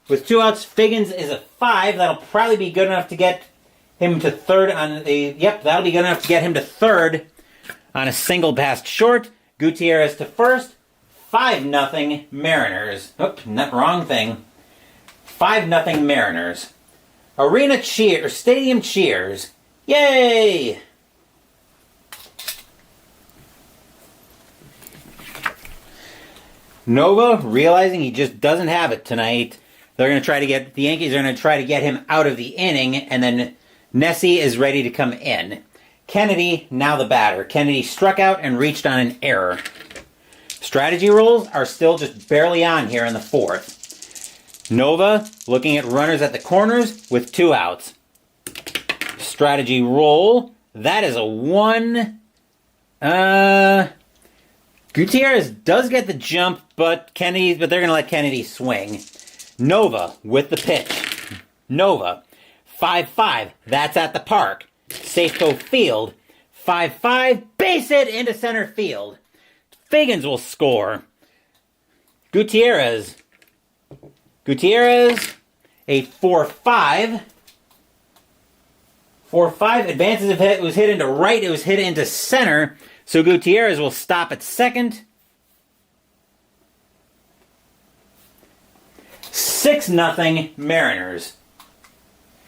Figgins is a 5. That'll probably be good enough to get him to third on the... Yep, that'll be good enough to get him to third on a single past short. Gutierrez to first. 5-0 Mariners. Oops, wrong thing. 5-0 Mariners. Stadium cheers. Yay! Nova, realizing he just doesn't have it tonight, the Yankees are going to try to get him out of the inning, and then Nessie is ready to come in. Kennedy, now the batter. Kennedy struck out and reached on an error. Strategy rolls are still just barely on here in the fourth. Nova looking at runners at the corners with 2 outs. Strategy roll, that is a 1. Gutierrez does get the jump, but they're going to let Kennedy swing. Nova with the pitch. Nova, 5-5, that's at the park. Safeco Field, 5-5, base hit into center field. Figgins will score. Gutierrez, a 4-5. 4-5 advances if it was hit into right, it was hit into center. So Gutierrez will stop at second. 6-0 Mariners.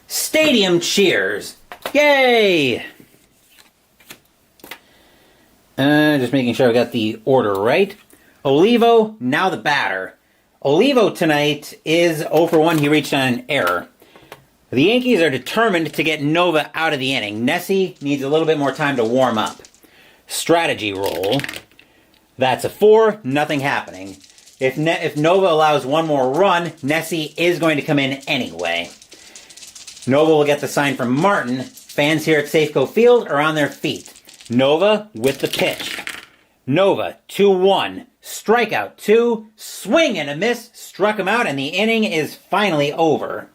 Stadium cheers. Yay! Just making sure I got the order right. Olivo, now the batter. Olivo tonight is 0 for 1. He reached on an error. The Yankees are determined to get Nova out of the inning. Nessie needs a little bit more time to warm up. Strategy roll. That's a 4. Nothing happening. If Nova allows one more run, Nessie is going to come in anyway. Nova will get the sign from Martin. Fans here at Safeco Field are on their feet. Nova with the pitch. Nova, 2-1. Strikeout 2. Swing and a miss. Struck him out, and the inning is finally over.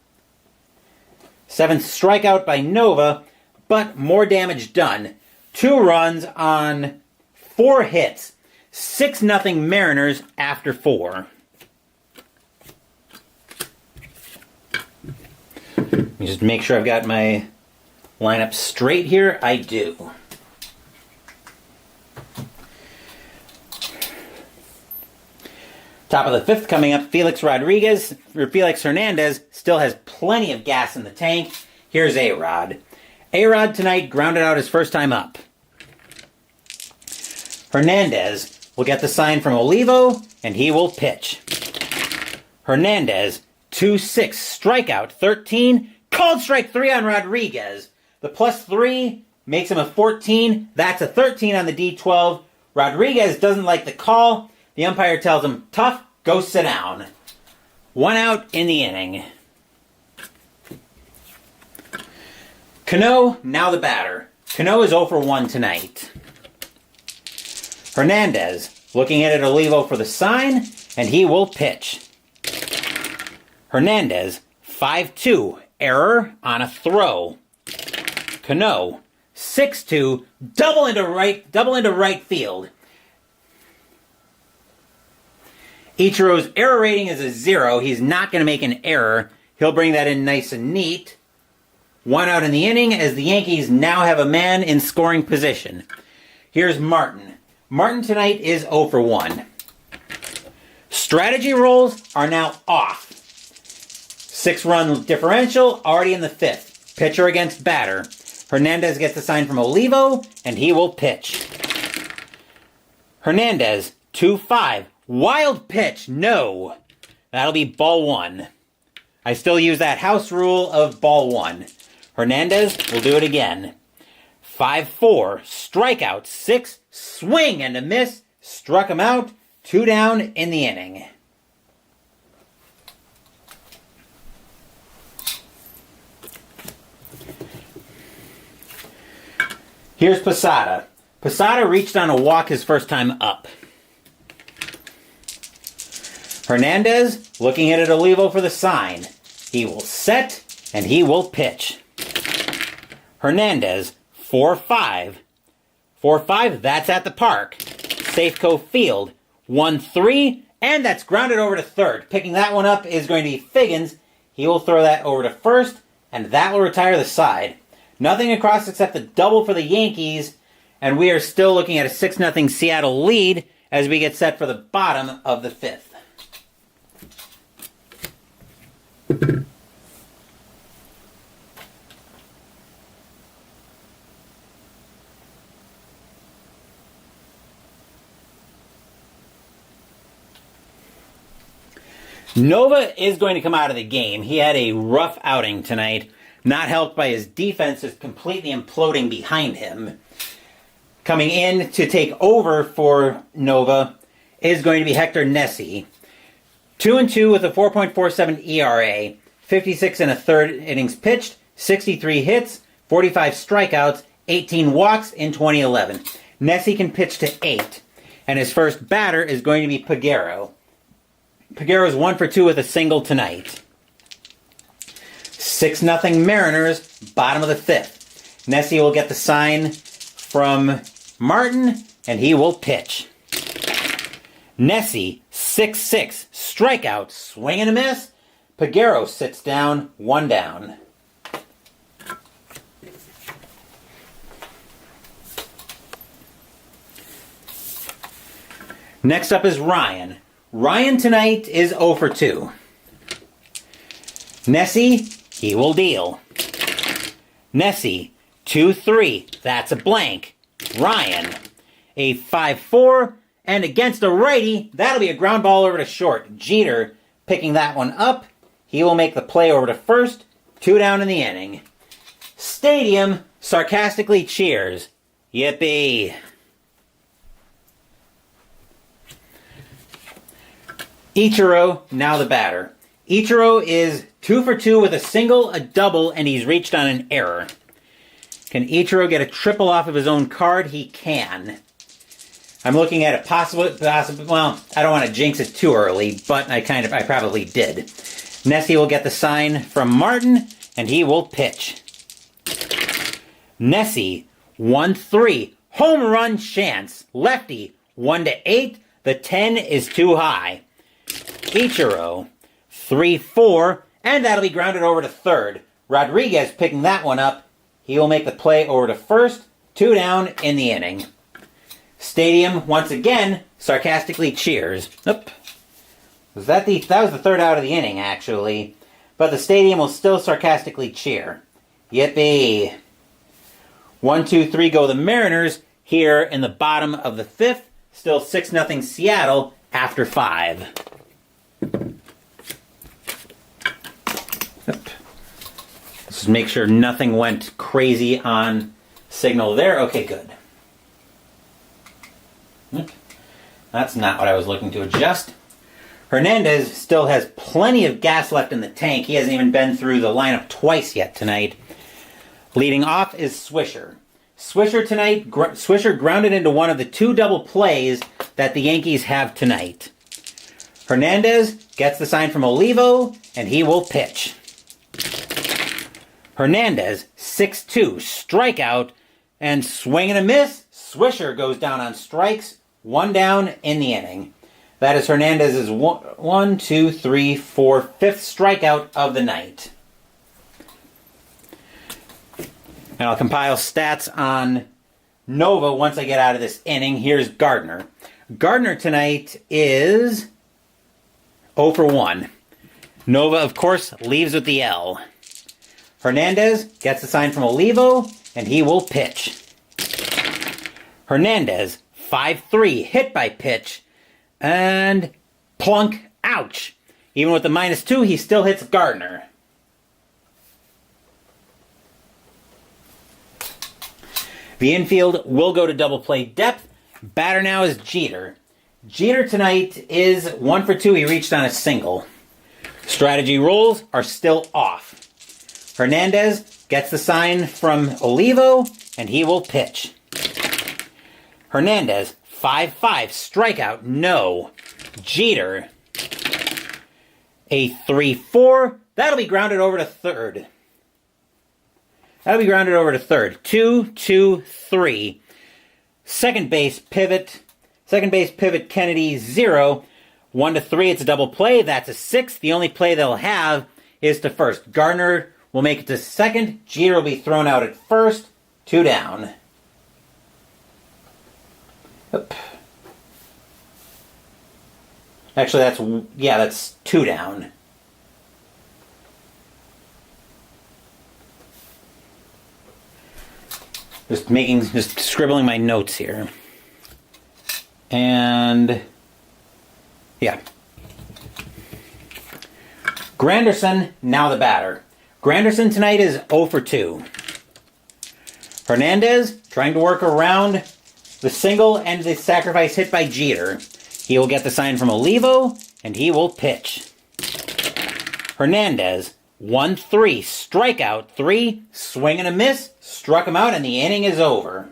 7th strikeout by Nova, but more damage done. 2 runs on 4 hits. 6-0 Mariners after 4. Let me just make sure I've got my lineup straight here. I do. Top of the 5th coming up, Felix Hernandez still has plenty of gas in the tank. Here's A-Rod. A-Rod tonight grounded out his first time up. Hernandez will get the sign from Olivo, and he will pitch. Hernandez, 2-6, strikeout 13, called strike 3 on Rodriguez. The +3 makes him a 14. That's a 13 on the D12. Rodriguez doesn't like the call. The umpire tells him, tough, go sit down. 1 out in the inning. Cano, now the batter. Cano is 0 for 1 tonight. Hernandez, looking at Olivo for the sign, and he will pitch. Hernandez, 5-2, error on a throw. Cano, 6-2, double into right field. Ichiro's error rating is a 0. He's not going to make an error. He'll bring that in nice and neat. 1 out in the inning as the Yankees now have a man in scoring position. Here's Martin. Martin tonight is 0 for 1. Strategy rolls are now off. 6-run differential already in the 5th. Pitcher against batter. Hernandez gets the sign from Olivo, and he will pitch. Hernandez, 2-5. Wild pitch, no. That'll be ball 1. I still use that house rule of ball 1. Hernandez will do it again. 5-4, strikeout 6, swing and a miss, struck him out, 2 down in the inning. Here's Posada. Posada reached on a walk his first time up. Hernandez looking at Olivo for the sign. He will set, and he will pitch. Hernandez, 4-5. 4-5, that's at the park. Safeco Field, 1-3, and that's grounded over to third. Picking that one up is going to be Figgins. He will throw that over to first, and that will retire the side. Nothing across except the double for the Yankees, and we are still looking at a 6-0 Seattle lead as we get set for the bottom of the fifth. Nova is going to come out of the game. He had a rough outing tonight, not helped by his defense just completely imploding behind him. Coming in to take over for Nova is going to be Hector Nessie. 2-2 with a 4.47 ERA, 56 and a third innings pitched, 63 hits, 45 strikeouts, 18 walks in 2011. Nessie can pitch to 8, and his first batter is going to be Peguero. Peguero's 1 for 2 with a single tonight. 6-0 Mariners, bottom of the fifth. Nessie will get the sign from Martin, and he will pitch. Nessie, 6-6, strikeout, swing and a miss. Peguero sits down, 1 down. Next up is Ryan. Ryan tonight is 0 for 2. Nessie, he will deal. Nessie, 2-3. That's a blank. Ryan, a 5-4. And against a righty, that'll be a ground ball over to short. Jeter picking that one up. He will make the play over to first. 2 down in the inning. Stadium sarcastically cheers. Yippee. Ichiro, now the batter. Ichiro is 2 for 2 with a single, a double, and he's reached on an error. Can Ichiro get a triple off of his own card? He can. I'm looking at a possible, well, I don't want to jinx it too early, but I probably did. Nessie will get the sign from Martin, and he will pitch. Nessie, 1-3, home run chance. Lefty, 1-8, the 10 is too high. Ichiro, 3-4, and that'll be grounded over to third. Rodriguez picking that one up. He will make the play over to first. 2 down in the inning. Stadium, once again, sarcastically cheers. Oop. That was the third out of the inning, actually. But the stadium will still sarcastically cheer. Yippee. 1, 2, 3 go the Mariners here in the bottom of the fifth. Still 6-0 Seattle after 5. Let's just make sure nothing went crazy on signal there. Okay, good. That's not what I was looking to adjust. Hernandez still has plenty of gas left in the tank. He hasn't even been through the lineup twice yet tonight. Leading off is Swisher. Swisher grounded into one of the 2 double plays that the Yankees have tonight. Hernandez gets the sign from Olivo, and he will pitch. Hernandez, 6-2, strikeout, and swing and a miss. Swisher goes down on strikes. 1 down in the inning. That is Hernandez's 1, 2, 3, 4, 5th strikeout of the night. And I'll compile stats on Nova once I get out of this inning. Here's Gardner. Gardner tonight is 0 for 1. Nova, of course, leaves with the L. Hernandez gets the sign from Olivo, and he will pitch. Hernandez, 5-3, hit by pitch, and plunk, ouch. Even with the -2, he still hits Gardner. The infield will go to double play depth. Batter now is Jeter. Jeter tonight is 1 for 2. He reached on a single. Strategy rolls are still off. Hernandez gets the sign from Olivo, and he will pitch. Hernandez, 5-5, strikeout, no. Jeter, a 3-4, That'll be grounded over to third. 2, 2, 3. Second base pivot. Kennedy, 0. 1 to 3, it's a double play. That's a 6. The only play they'll have is to first. Gardner will make it to second. Jeter will be thrown out at first. 2 down. Oop. Actually, that's 2 down. Just scribbling my notes here. And yeah. Granderson, now the batter. Granderson tonight is 0 for 2. Hernandez trying to work around the single and the sacrifice hit by Jeter. He will get the sign from Olivo, and he will pitch. Hernandez, 1-3, strikeout, 3, swing and a miss, struck him out, and the inning is over.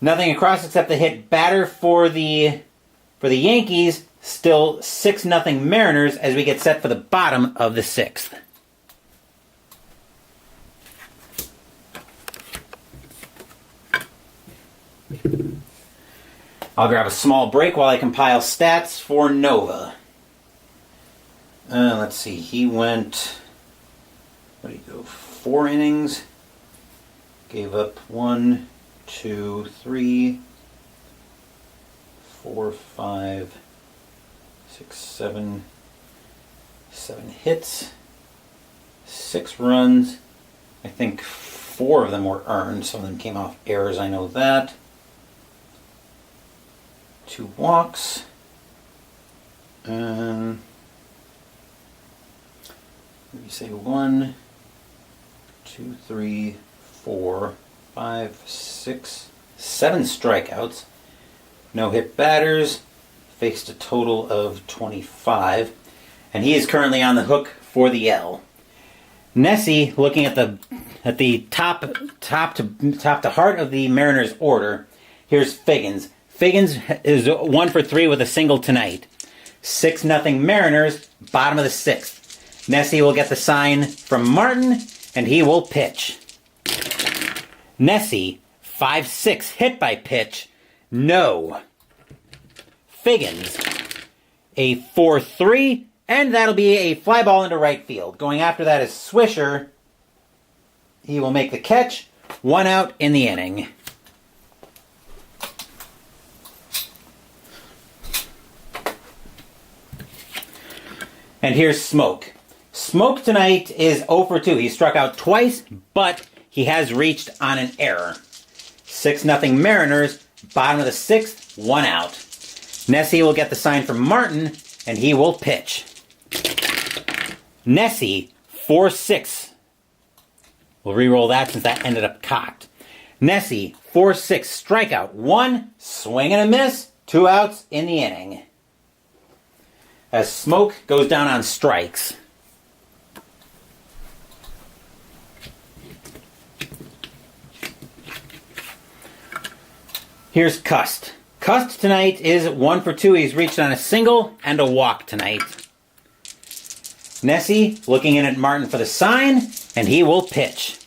Nothing across except the hit batter for the Yankees. Still 6-0 Mariners as we get set for the bottom of the 6th. I'll grab a small break while I compile stats for Nova. Let's see. He went, 4 innings. Gave up 1, 2, 3, 4, 5, 6, 7 hits, 6 runs. I think 4 of them were earned. Some of them came off errors, I know that. 2 walks. Maybe say 1, 2, 3, 4, 5, 6, 7 strikeouts. No hit batters. Faced a total of 25. And he is currently on the hook for the L. Nessie, looking at the top to heart of the Mariners order. Here's Figgins. Figgins is 1 for 3 with a single tonight. 6-0 Mariners, bottom of the 6th. Nessie will get the sign from Martin, and he will pitch. Nessie, 5-6, hit by pitch. No. Figgins, a 4-3, and that'll be a fly ball into right field. Going after that is Swisher. He will make the catch. 1 out in the inning. And here's Smoke. Smoke tonight is 0 for 2. He struck out twice, but he has reached on an error. 6-0 Mariners, bottom of the 6th, 1 out. Nessie will get the sign from Martin, and he will pitch. Nessie, 4-6. We'll re-roll that since that ended up cocked. Nessie, 4-6, strikeout, 1, swing and a miss, 2 outs in the inning. As Smoke goes down on strikes. Here's Cust. Cust tonight is 1 for 2. He's reached on a single and a walk tonight. Nessie looking in at Martin for the sign, and he will pitch.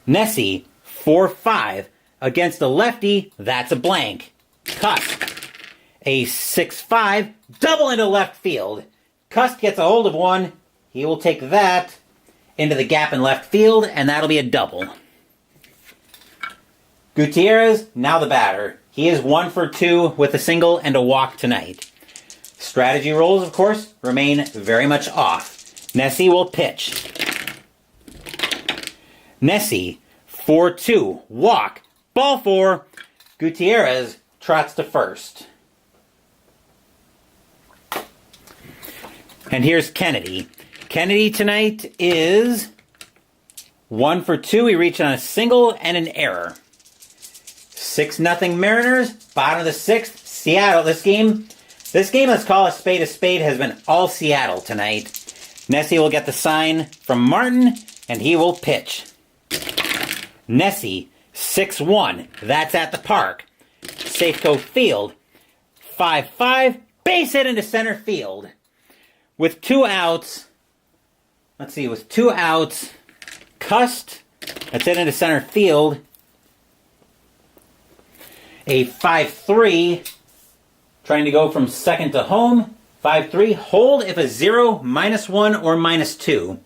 Nessie, 4-5. Against a lefty, that's a blank. Cust, a 6-5, double into left field. Cust gets a hold of one. He will take that into the gap in left field, and that'll be a double. Gutierrez, now the batter. He is 1 for 2 with a single and a walk tonight. Strategy rolls, of course, remain very much off. Nessie will pitch. Nessie, 4-2, walk, ball 4. Gutierrez trots to first. And here's Kennedy. Kennedy tonight is 1 for 2. He reached on a single and an error. 6-0 Mariners, bottom of the 6th. Seattle, this game, let's call a spade, has been all Seattle tonight. Nessie will get the sign from Martin, and he will pitch. Nessie, 6-1. That's at the park. Safeco Field, 5-5. Base hit into center field. with 2 outs, let's see, with 2 outs, Cust, that's it into center field. A 5-3, trying to go from second to home. 5-3, hold if a 0, -1, or -2.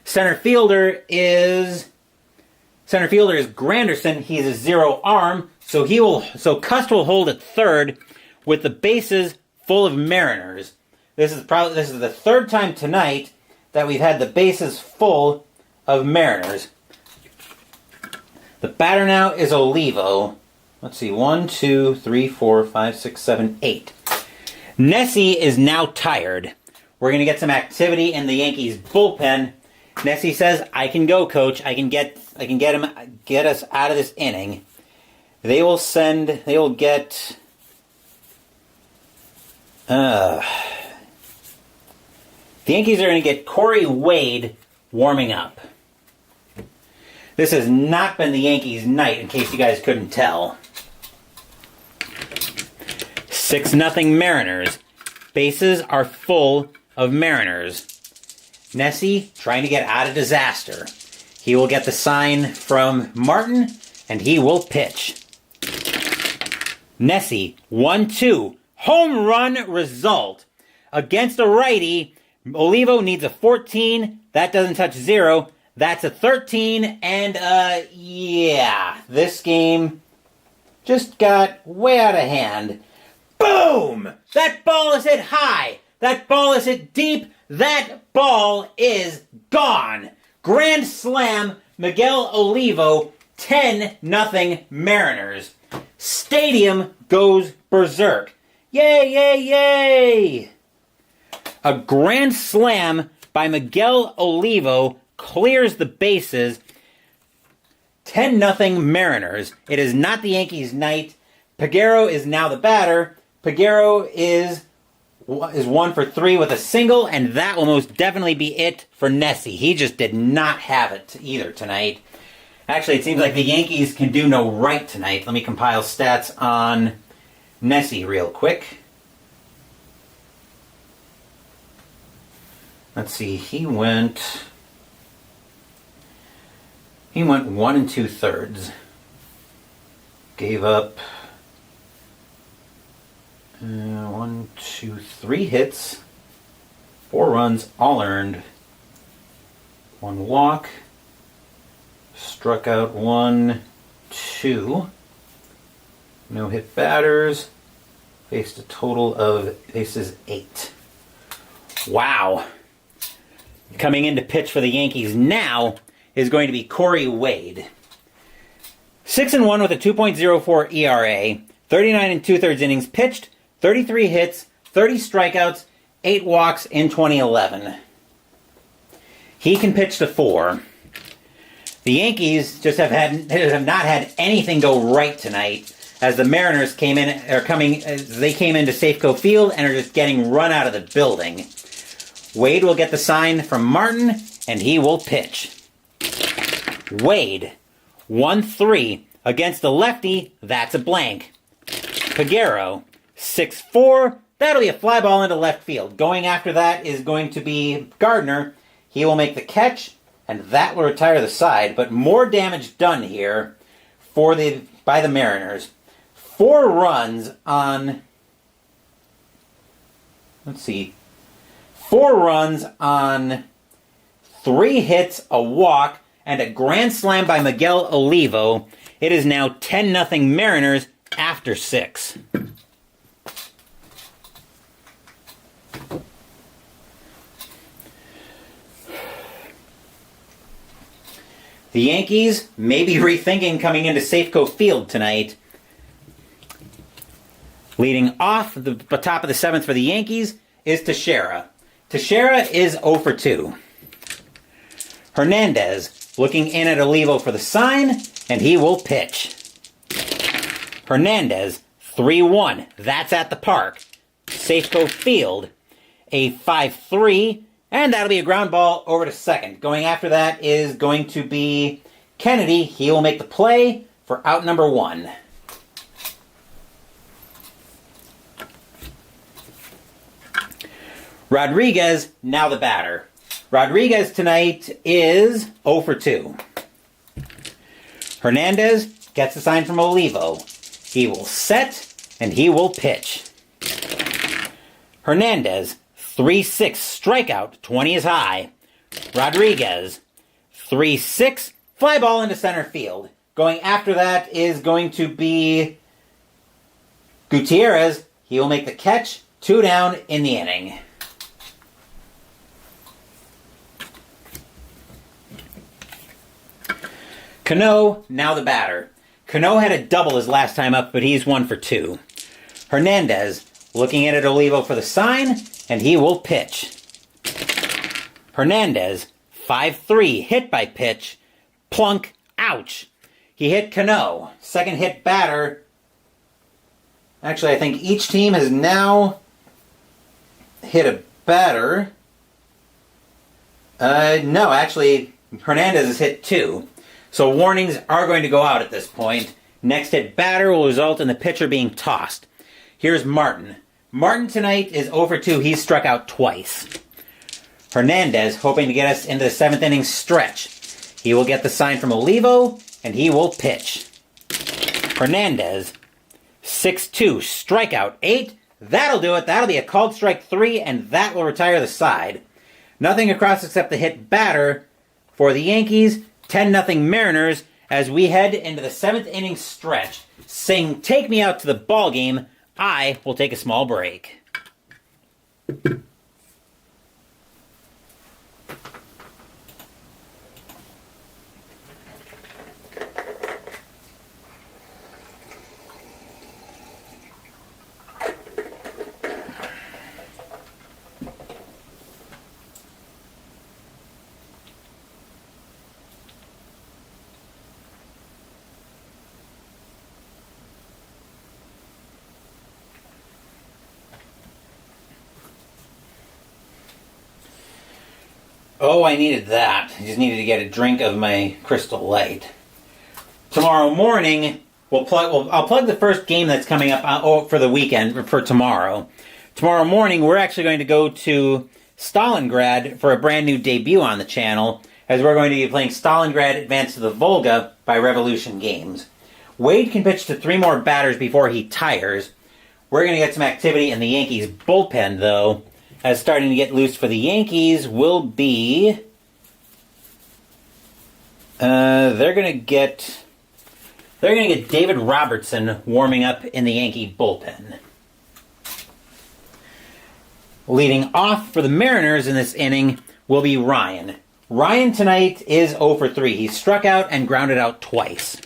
Center fielder is Granderson. He's a 0 arm, so Cust will hold at third with the bases full of Mariners. This is the third time tonight that we've had the bases full of Mariners. The batter now is Olivo. Let's see, 1, 2, 3, 4, 5, 6, 7, 8. Nessie is now tired. We're going to get some activity in the Yankees bullpen. Nessie says, "I can go, coach. I can get us out of this inning." The Yankees are going to get Corey Wade warming up. This has not been the Yankees' night, in case you guys couldn't tell. 6-0 Mariners. Bases are full of Mariners. Nessie trying to get out of disaster. He will get the sign from Martin, and he will pitch. Nessie, 1-2. Home run result. Against a righty, Olivo needs a 14. That doesn't touch 0. That's a 13. And, this game just got way out of hand. Boom! That ball is hit high. That ball is hit deep. That ball is gone. Grand slam, Miguel Olivo, 10-0 Mariners. Stadium goes berserk. Yay, yay, yay! A grand slam by Miguel Olivo clears the bases. 10-0 Mariners. It is not the Yankees' night. Peguero is now the batter. Peguero is 1 for 3 with a single, and that will most definitely be it for Nessie. He just did not have it either tonight. Actually, it seems like the Yankees can do no right tonight. Let me compile stats on Nessie real quick. Let's see, he went 1 2/3. Gave up 1, 2, 3 hits, 4 runs, all earned, 1 walk, struck out 1, 2, no hit batters, faced a total of 8. Wow. Coming in to pitch for the Yankees now is going to be Corey Wade. 6-1 with a 2.04 ERA, 39 2/3 innings pitched, 33 hits, 30 strikeouts, 8 walks in 2011. He can pitch to 4. The Yankees just have not had anything go right tonight, as the Mariners came into Safeco Field and are just getting run out of the building. Wade will get the sign from Martin, and he will pitch. Wade, 1-3 against the lefty. That's a blank. Peguero, 6-4. That'll be a fly ball into left field. Going after that is going to be Gardner. He will make the catch, and that will retire the side. But more damage done here by the Mariners. 4 runs on... Let's see. 4 runs on 3 hits, a walk, and a grand slam by Miguel Olivo. It is now 10-0 Mariners after 6. The Yankees may be rethinking coming into Safeco Field tonight. Leading off the top of the 7th for the Yankees is Teixeira. Teixeira is 0 for 2. Hernandez looking in at Olivo for the sign, and he will pitch. Hernandez, 3-1. That's at the park. Safeco Field, a 5-3, and that'll be a ground ball over to second. Going after that is going to be Kennedy. He will make the play for out number 1. Rodriguez, now the batter. Rodriguez tonight is 0 for 2. Hernandez gets the sign from Olivo. He will set and he will pitch. Hernandez, 3-6 strikeout, 20 is high. Rodriguez, 3-6, fly ball into center field. Going after that is going to be Gutierrez. He will make the catch, 2 down in the inning. Cano, now the batter. Cano had a double his last time up, but he's 1 for 2. Hernandez, looking in at Olivo for the sign, and he will pitch. Hernandez, 5-3, hit by pitch. Plunk, ouch. He hit Cano. Second hit batter. Actually, I think each team has now hit a batter. No, actually, Hernandez has hit 2. So warnings are going to go out at this point. Next hit batter will result in the pitcher being tossed. Here's Martin. Martin tonight is 0 for 2. He's struck out twice. Hernandez hoping to get us into the 7th inning stretch. He will get the sign from Olivo, and he will pitch. Hernandez, 6-2, strikeout 8. That'll do it. That'll be a called strike 3, and that will retire the side. Nothing across except the hit batter for the Yankees. 10-0 Mariners as we head into the 7th inning stretch. Sing "Take Me Out to the Ball Game." I will take a small break. Oh, I needed that. I just needed to get a drink of my Crystal Light. Tomorrow morning, I'll plug the first game that's coming up for the weekend, for tomorrow. Tomorrow morning, we're actually going to go to Stalingrad for a brand new debut on the channel, as we're going to be playing Stalingrad Advance to the Volga by Revolution Games. Wade can pitch to 3 more batters before he tires. We're going to get some activity in the Yankees bullpen, though, as starting to get loose for the Yankees will be... They're going to get David Robertson warming up in the Yankee bullpen. Leading off for the Mariners in this inning will be Ryan. Ryan tonight is 0 for 3. He struck out and grounded out twice.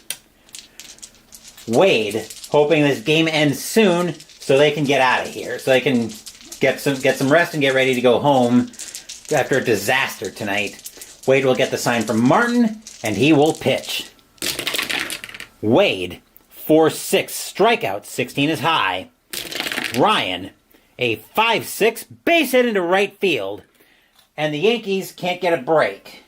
Wade, hoping this game ends soon so they can get out of here, so they can get some rest and get ready to go home after a disaster tonight. Wade will get the sign from Martin, and he will pitch. Wade, 4-6, strikeout, 16 is high. Ryan, a 5-6, base hit into right field. And the Yankees can't get a break.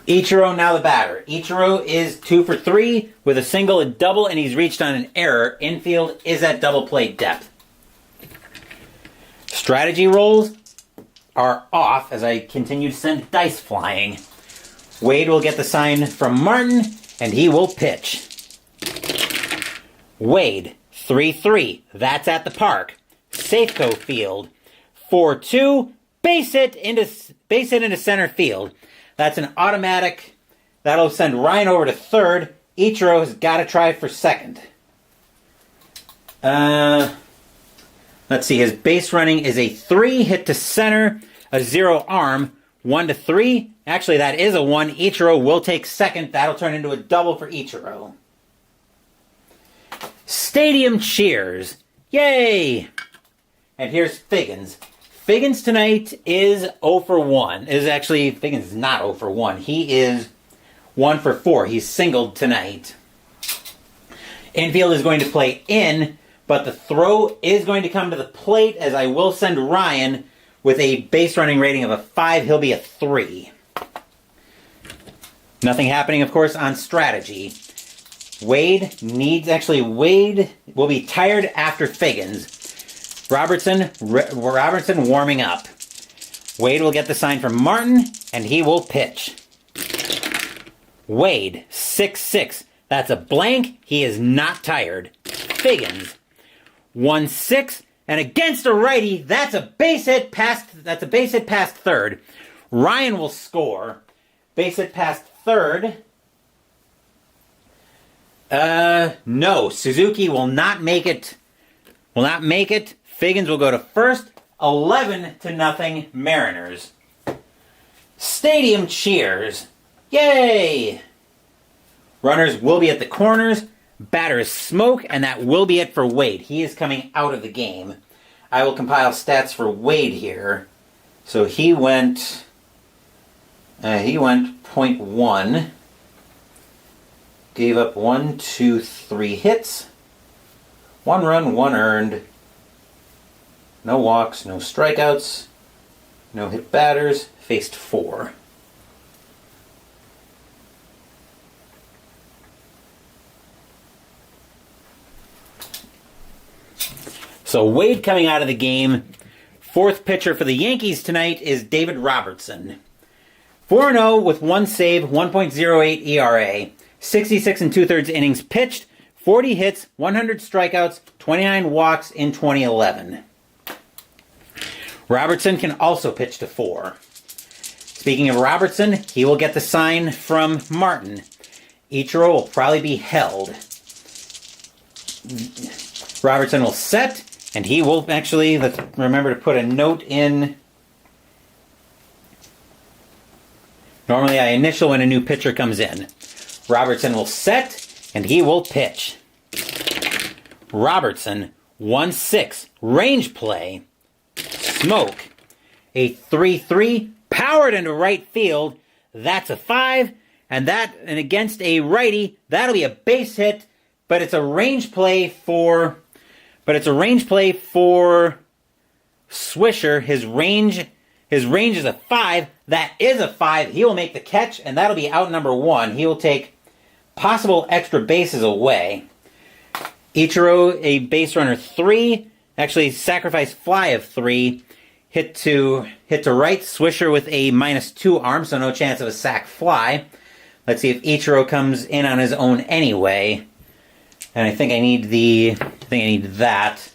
Ichiro now the batter. Ichiro is 2 for 3 with a single, a double, and he's reached on an error. Infield is at double play depth. Strategy rolls are off as I continue to send dice flying. Wade will get the sign from Martin, and he will pitch. Wade, 3-3. That's at the park. Safeco Field, 4-2. Base hit into center field. That's an automatic. That'll send Ryan over to third. Ichiro has got to try for second. Let's see. His base running is a 3 hit to center, a 0 arm, 1-3. Actually, that is a 1. Ichiro will take second. That'll turn into a double for Ichiro. Stadium cheers. Yay! And here's Figgins. Figgins tonight is 0 for 1. Figgins is not 0 for 1. He is 1 for 4. He's singled tonight. Infield is going to play in, but the throw is going to come to the plate as I will send Ryan with a base running rating of a 5. He'll be a 3. Nothing happening, of course, on strategy. Wade will be tired after Figgins. Robertson warming up. Wade will get the sign from Martin, and he will pitch. Wade, 6-6. That's a blank. He is not tired. Figgins, 1-6. And against a righty, that's a base hit past third. Ryan will score. Base hit past third. No. Suzuki will not make it. Figgins will go to first. 11-0 Mariners. Stadium cheers. Yay! Runners will be at the corners. Batter is Smoke, and that will be it for Wade. He is coming out of the game. I will compile stats for Wade here. So he went .1. Gave up 1, 2, 3 hits. 1 run, 1 earned. No walks, no strikeouts. No hit batters. Faced 4. So Wade coming out of the game. Fourth pitcher for the Yankees tonight is David Robertson. 4-0 with 1 save, 1.08 ERA. 66 2/3 innings pitched, 40 hits, 100 strikeouts, 29 walks in 2011. Robertson can also pitch to 4. Speaking of Robertson, he will get the sign from Martin. Ichiro will probably be held. Robertson will set, and he will actually, let's remember to put a note in. Normally I initial when a new pitcher comes in. Robertson will set, and he will pitch. Robertson, 1-6, range play. Smoke, a 3-3, powered into right field. That's a 5, and against a righty, that'll be a base hit, but it's a range play for Swisher. His range is a 5. That is a 5. He will make the catch, and that'll be out number 1. He will take possible extra bases away. Ichiro, a base runner 3. Actually, sacrifice fly of 3. Hit to right. Swisher with a -2 arm, so no chance of a sac fly. Let's see if Ichiro comes in on his own anyway. And I think I need that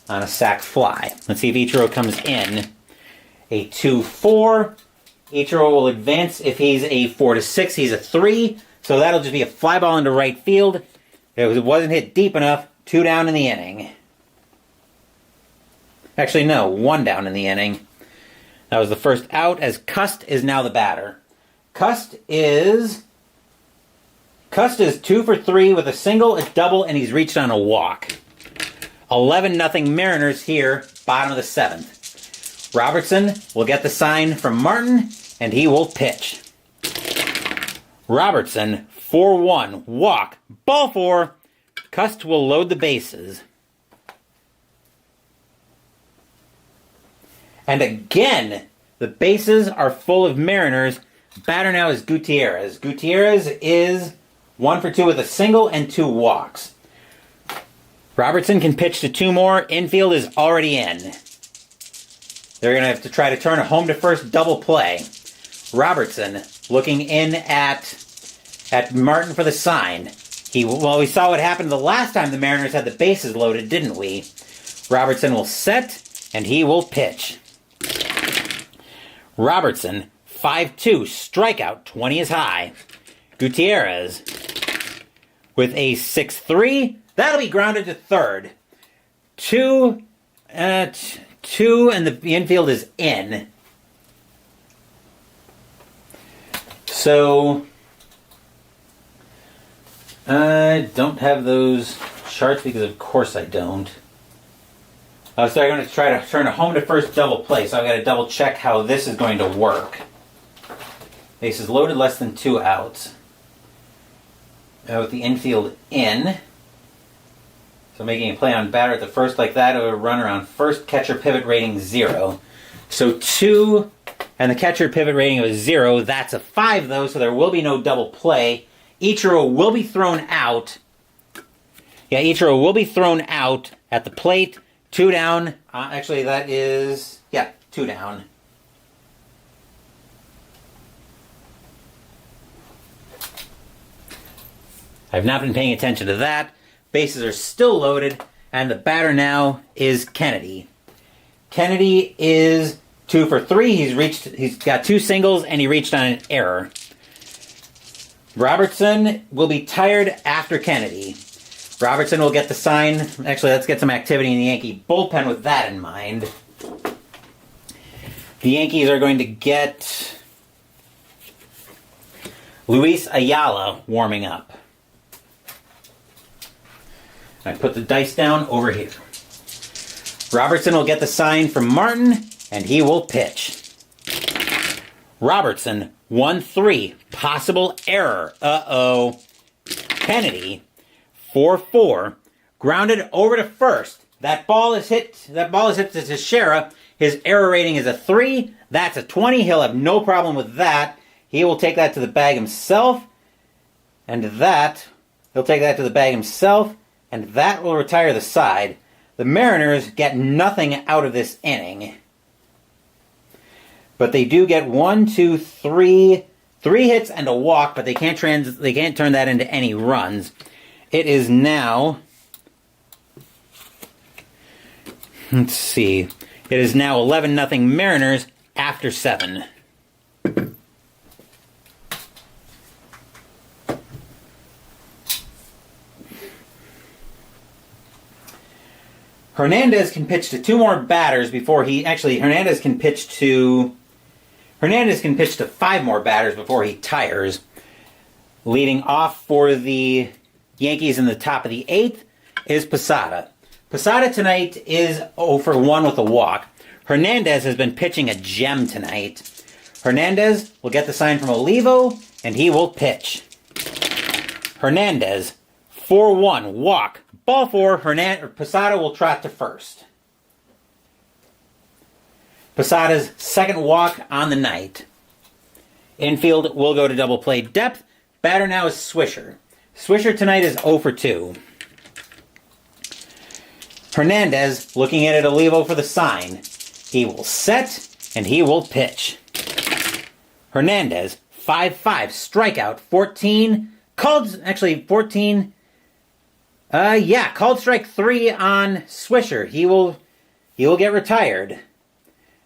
on a sac fly. Let's see if Ichiro comes in. A 2-4. Ichiro will advance if he's a 4-6. He's a 3. So that'll just be a fly ball into right field. It wasn't hit deep enough. 2 down in the inning. Actually, no. 1 down in the inning. That was the first out, as Cust is now the batter. Cust is 2 for 3 with a single, a double, and he's reached on a walk. 11-0 Mariners here, bottom of the 7th. Robertson will get the sign from Martin, and he will pitch. Robertson, 4-1, walk, ball 4. Cust will load the bases. And again, the bases are full of Mariners. Batter now is Gutierrez. Gutierrez is 1 for 2 with a single and 2 walks. Robertson can pitch to 2 more. Infield is already in. They're going to have to try to turn a home to first double play. Robertson looking in at Martin for the sign. We saw what happened the last time the Mariners had the bases loaded, didn't we? Robertson will set, and he will pitch. Robertson, 5-2, strikeout, 20 is high. Gutierrez with a 6-3. That'll be grounded to third. 2, and the infield is in. So, I don't have those charts because of course I don't. So I'm going to try to turn a home to first double play, so I've got to double check how this is going to work. Bases loaded, less than 2 outs. With the infield in. So making a play on batter at the first like that, a runner on first, catcher pivot rating 0. So 2, and the catcher pivot rating was 0. That's a 5 though, so there will be no double play. Ichiro will be thrown out. Yeah, Ichiro will be thrown out at the plate. 2 down, Actually, that is, yeah, 2 down. I've not been paying attention to that. Bases are still loaded, and the batter now is Kennedy. Kennedy is 2 for 3. He's got 2 singles, and he reached on an error. Robertson will be tired after Kennedy. Robertson will get the sign. Actually, let's get some activity in the Yankee bullpen with that in mind. The Yankees are going to get Luis Ayala warming up. I put the dice down over here. Robertson will get the sign from Martin, and he will pitch. Robertson, 1-3. Possible error. Uh-oh. Kennedy, 4-4. Grounded over to first. That ball is hit to Teixeira. His error rating is a 3. That's a 20. He'll have no problem with that. He will take that to the bag himself. And that will retire the side. The Mariners get nothing out of this inning. But they do get 3 hits and a walk, but they can't turn that into any runs. It is now, let's see. It is now 11-0 Mariners after 7. Hernandez can pitch to 2 more batters before he... Actually, Hernandez can pitch to 5 more batters before he tires. Leading off for the Yankees in the top of the 8th is Posada. Posada tonight is 0 for 1 with a walk. Hernandez has been pitching a gem tonight. Hernandez will get the sign from Olivo, and he will pitch. Hernandez, 4-1, walk. Ball 4, Posada will trot to first. Posada's second walk on the night. Infield will go to double play depth. Batter now is Swisher. Swisher tonight is 0 for 2. Hernandez looking in at Olivo for the sign. He will set, and he will pitch. Hernandez, 5-5, strikeout, 14. Called strike 3 on Swisher. He will get retired.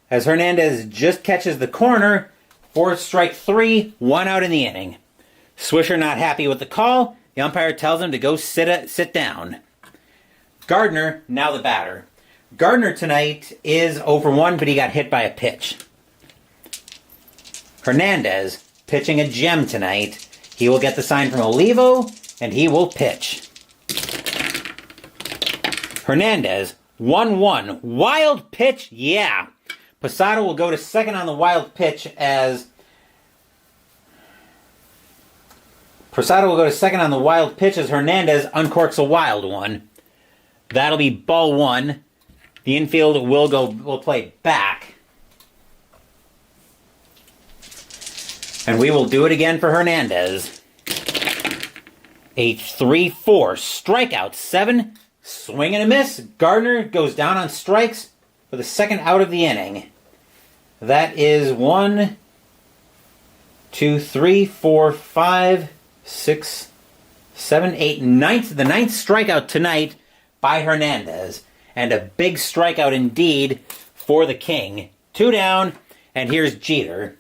As Hernandez just catches the corner, 4 strike 3, 1 out in the inning. Swisher not happy with the call. The umpire tells him to go sit down. Gardner, now the batter. Gardner tonight is 0 for 1, but he got hit by a pitch. Hernandez, pitching a gem tonight. He will get the sign from Olivo, and he will pitch. Hernandez, 1-1. Wild pitch, yeah. Posada will go to second on the wild pitch as... Hernandez uncorks a wild one. That'll be ball 1. The infield will play back. And we will do it again for Hernandez. A 3-4, strikeout, 7, swing and a miss. Gardner goes down on strikes for the second out of the inning. That is 1, 2, 3, 4, 5, 6, 7, 8, 9th. The 9th strikeout tonight by Hernandez. And a big strikeout indeed for the King. 2 down, and here's Jeter.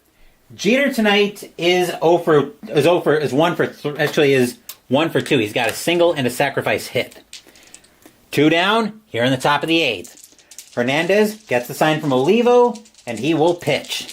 Jeter tonight is 1 for 2. He's got a single and a sacrifice hit. 2 down, here in the top of the 8th. Hernandez gets the sign from Olivo, and he will pitch.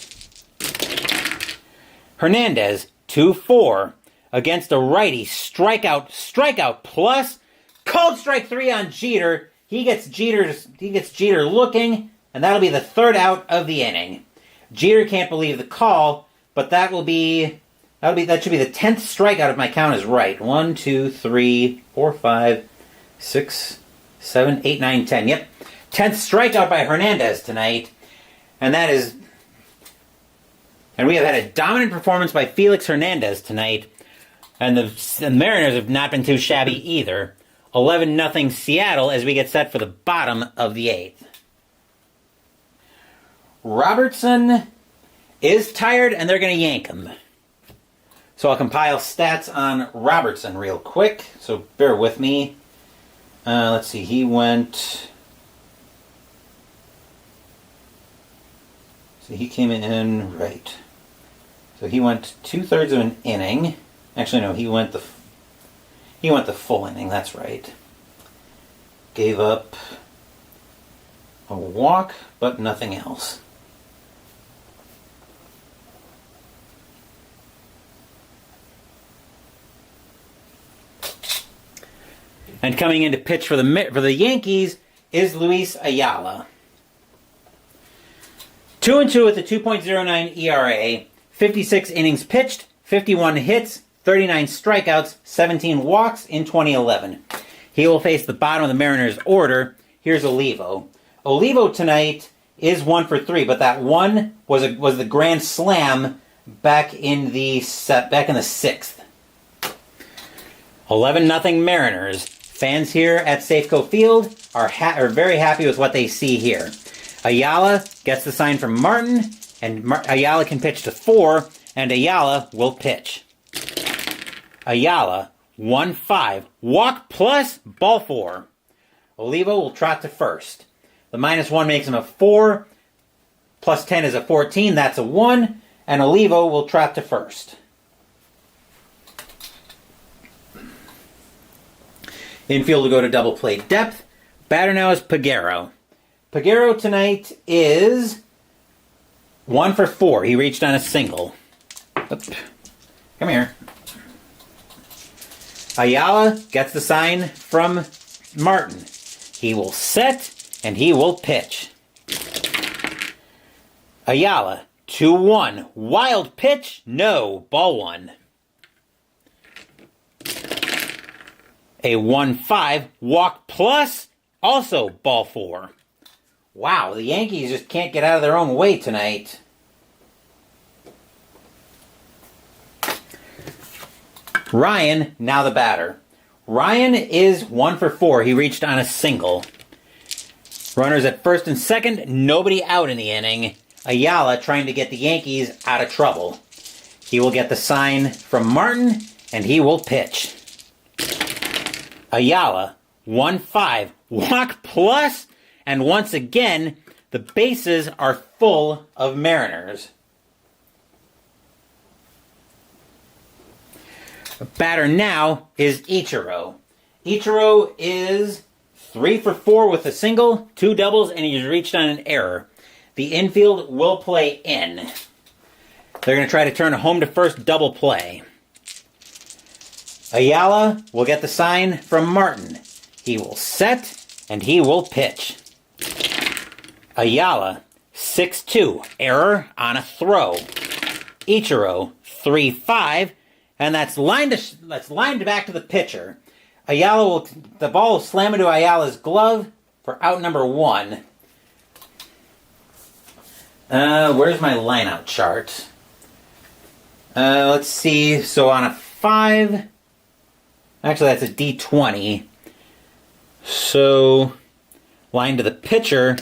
Hernandez, 2-4, against a righty, strikeout plus, called strike 3 on Jeter. He gets Jeter looking, and that'll be the 3rd out of the inning. Jeter can't believe the call, but that should be the 10th strikeout if my count is right. 1, 2, 3, 4, 5, 6, 7, 8, 9, 10. Yep. 10th strikeout by Hernandez tonight. And we have had a dominant performance by Felix Hernandez tonight. And the Mariners have not been too shabby either. 11-0 Seattle as we get set for the bottom of the 8th. Robertson is tired, and they're going to yank him. So I'll compile stats on Robertson real quick. So bear with me. Let's see. He went... So he came in right. So he went 2/3 of an inning. Actually, no. He went the full inning. That's right. Gave up a walk, but nothing else. And coming in to pitch for the Yankees is Luis Ayala. 2-2 with a 2.09 ERA, 56 innings pitched, 51 hits, 39 strikeouts, 17 walks in 2011. He will face the bottom of the Mariners' order. Here's Olivo. Olivo tonight is 1 for 3, but that one was the grand slam back in the 6th. 11-0 Mariners. Fans here at Safeco Field are very happy with what they see here. Ayala gets the sign from Martin, and Ayala can pitch to 4, and Ayala will pitch. Ayala, 1-5, walk plus, ball 4. Olivo will trot to first. The -1 makes him a 4, plus 10 is a 14, that's a 1, and Olivo will trot to first. Infield will go to double play depth. Batter now is Peguero. Peguero tonight is 1 for 4. He reached on a single. Come here. Ayala gets the sign from Martin. He will set and he will pitch. Ayala, 2-1. Wild pitch? No. Ball 1. A 1-5 walk plus, also ball 4. Wow, the Yankees just can't get out of their own way tonight. Ryan, now the batter. Ryan is 1 for 4. He reached on a single. Runners at first and second, nobody out in the inning. Ayala trying to get the Yankees out of trouble. He will get the sign from Martin, and he will pitch. Ayala, 1-5, walk plus, and once again, the bases are full of Mariners. Batter now is Ichiro. Ichiro is 3 for 4 with a single, 2 doubles, and he's reached on an error. The infield will play in. They're going to try to turn a home to first double play. Ayala will get the sign from Martin. He will set, and he will pitch. Ayala, 6-2, error on a throw. Ichiro, 3-5, and that's lined back to the pitcher. The ball will slam into Ayala's glove for out number 1. Where's my lineout chart? Let's see. So on a 5... Actually, that's a D20. So, line to the pitcher.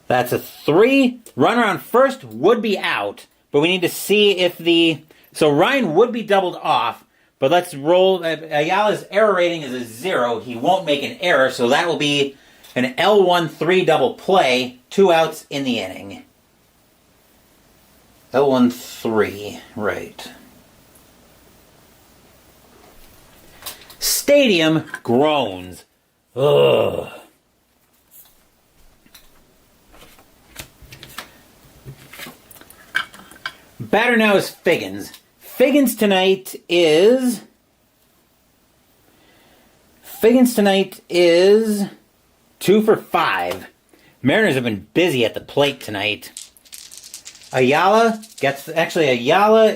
That's a 3. Runner on first would be out. But we need to see if So Ryan would be doubled off. But let's roll. Ayala's error rating is a 0. He won't make an error. So that will be an L1-3 double play. 2 outs in the inning. L1-3. Right. Stadium groans. Ugh. Batter now is Figgins. Figgins tonight is 2 for 5. Mariners have been busy at the plate tonight. Ayala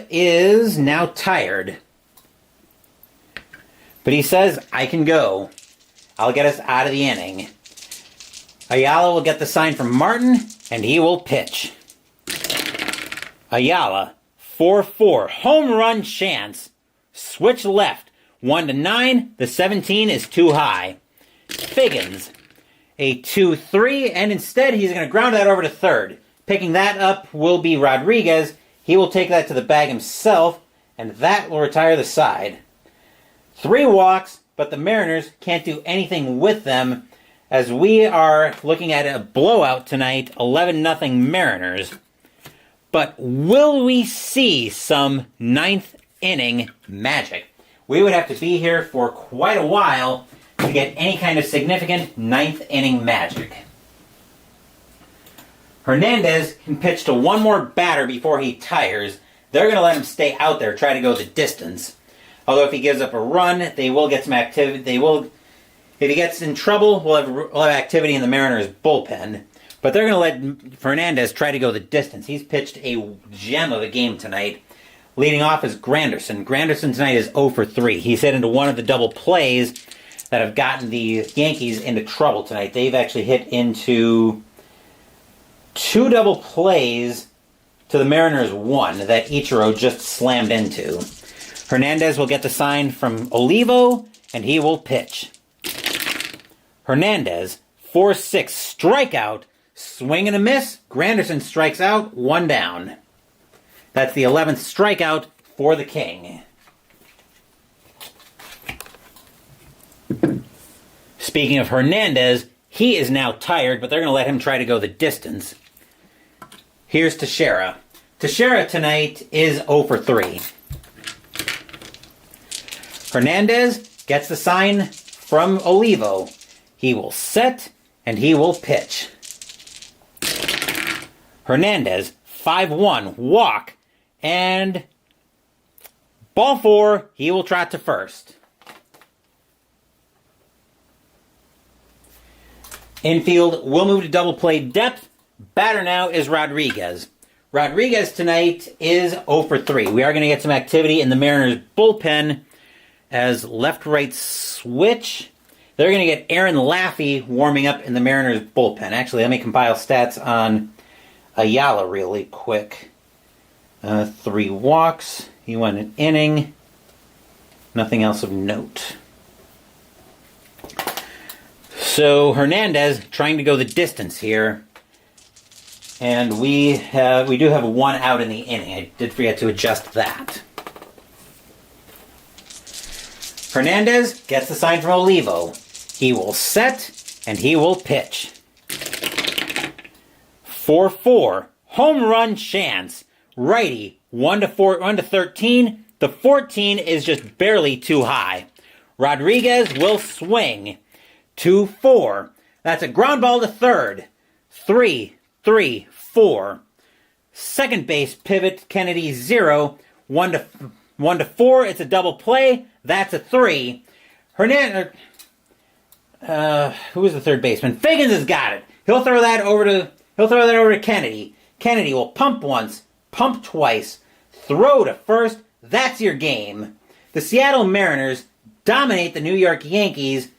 is now tired. But he says, I can go. I'll get us out of the inning. Ayala will get the sign from Martin, and he will pitch. Ayala, 4-4, home run chance. Switch left, 1-9, the 17 is too high. Figgins, a 2-3, and instead he's going to ground that over to third. Picking that up will be Rodriguez. He will take that to the bag himself, and that will retire the side. 3 walks, but the Mariners can't do anything with them, as we are looking at a blowout tonight, 11-0 Mariners. But will we see some 9th inning magic? We would have to be here for quite a while to get any kind of significant 9th inning magic. Hernandez can pitch to one more batter before he tires. They're going to let him stay out there, try to go the distance. Although if he gives up a run, they will get some activity. If he gets in trouble, we'll have activity in the Mariners' bullpen. But they're going to let Hernandez try to go the distance. He's pitched a gem of a game tonight. Leading off is Granderson. Granderson tonight is 0 for 3. He's hit into one of the double plays that have gotten the Yankees into trouble tonight. They've actually hit into 2 double plays to the Mariners' 1 that Ichiro just slammed into. Hernandez will get the sign from Olivo, and he will pitch. Hernandez, 4-6 strikeout, swing and a miss. Granderson strikes out, 1 down. That's the 11th strikeout for the King. Speaking of Hernandez, he is now tired, but they're going to let him try to go the distance. Here's Teixeira. Teixeira tonight is 0 for 3. Hernandez gets the sign from Olivo. He will set, and he will pitch. Hernandez, 5-1, walk, and ball 4, he will trot to first. Infield will move to double play depth. Batter now is Rodriguez. Rodriguez tonight is 0 for 3. We are going to get some activity in the Mariners' bullpen as left-right switch. They're going to get Aaron Laffey warming up in the Mariners' bullpen. Actually, let me compile stats on Ayala really quick. 3 walks. He won an inning. Nothing else of note. So Hernandez trying to go the distance here. And we do have 1 out in the inning. I did forget to adjust that. Hernandez gets the sign from Olivo. He will set, and he will pitch. 4-4. Home run chance. Righty, 1 to 13. The 14 is just barely too high. Rodriguez will swing. 2-4. That's a ground ball to third. 3-4. Second base pivot, Kennedy 0. 1 to 4. It's a double play. That's a 3. Hernandez. Who is the third baseman? Figgins has got it. He'll throw that over to Kennedy. Kennedy will pump once, pump twice, throw to first. That's your game. The Seattle Mariners dominate the New York Yankees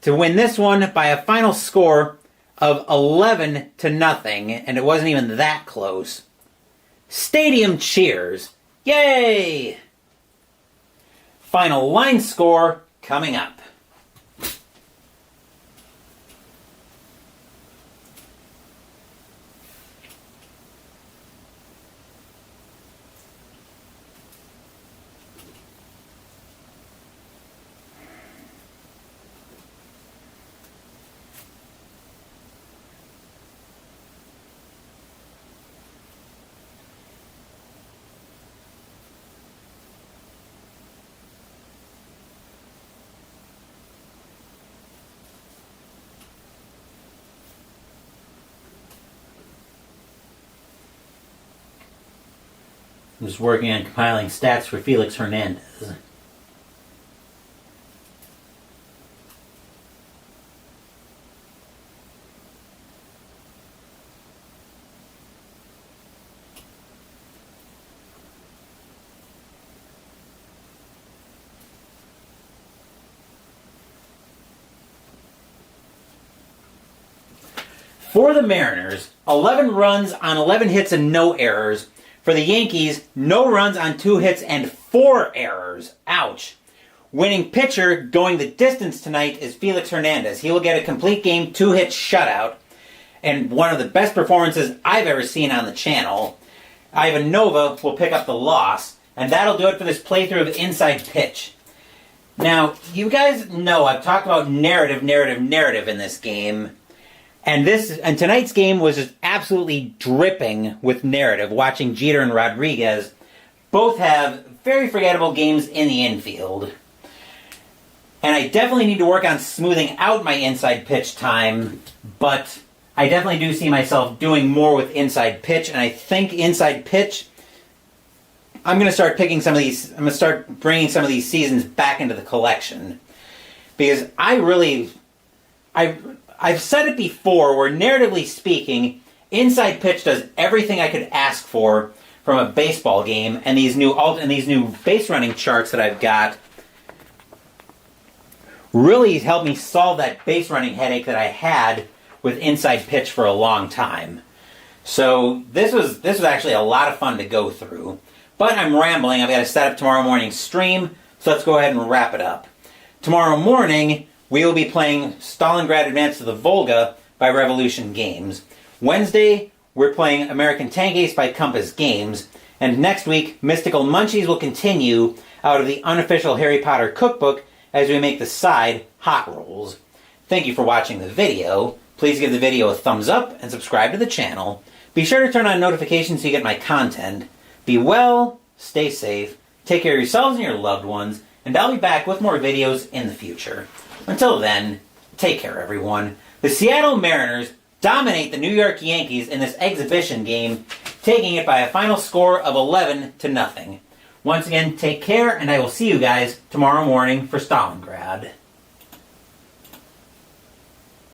to win this one by a final score of 11-0, and it wasn't even that close. Stadium cheers. Yay! Final line score coming up. I'm just working on compiling stats for Felix Hernandez. For the Mariners, 11 runs on 11 hits and no errors. For the Yankees, no runs on 2 hits and 4 errors. Ouch. winning pitcher going the distance tonight is Felix Hernandez. He will get a complete game 2-hit shutout and one of the best performances I've ever seen on the channel. Ivan Nova will pick up the loss, and that'll do it for this playthrough of Inside Pitch. Now, you guys know I've talked about narrative in this game. And tonight's game was just absolutely dripping with narrative, watching Jeter and Rodriguez both have very forgettable games in the infield. And I definitely need to work on smoothing out my inside pitch time, but I definitely do see myself doing more with inside pitch, and I think inside pitch, I'm going to start picking some of these, I'm going to start bringing some of these seasons back into the collection. Because I've said it before, where narratively speaking, inside pitch does everything I could ask for from a baseball game, and these new base running charts that I've got really helped me solve that base running headache that I had with inside pitch for a long time. So this was actually a lot of fun to go through. But I'm rambling. I've got to set up tomorrow morning's stream, so let's go ahead and wrap it up. Tomorrow morning, we will be playing Stalingrad Advance to the Volga by Revolution Games. Wednesday, we're playing American Tank Ace by Compass Games. And next week, Mystical Munchies will continue out of the unofficial Harry Potter cookbook as we make the side hot rolls. Thank you for watching the video. Please give the video a thumbs up and subscribe to the channel. Be sure to turn on notifications so you get my content. Be well, stay safe, take care of yourselves and your loved ones, and I'll be back with more videos in the future. Until then, take care everyone. The Seattle Mariners dominate the New York Yankees in this exhibition game, taking it by a final score of 11-0. Once again, take care, and I will see you guys tomorrow morning for Stalingrad.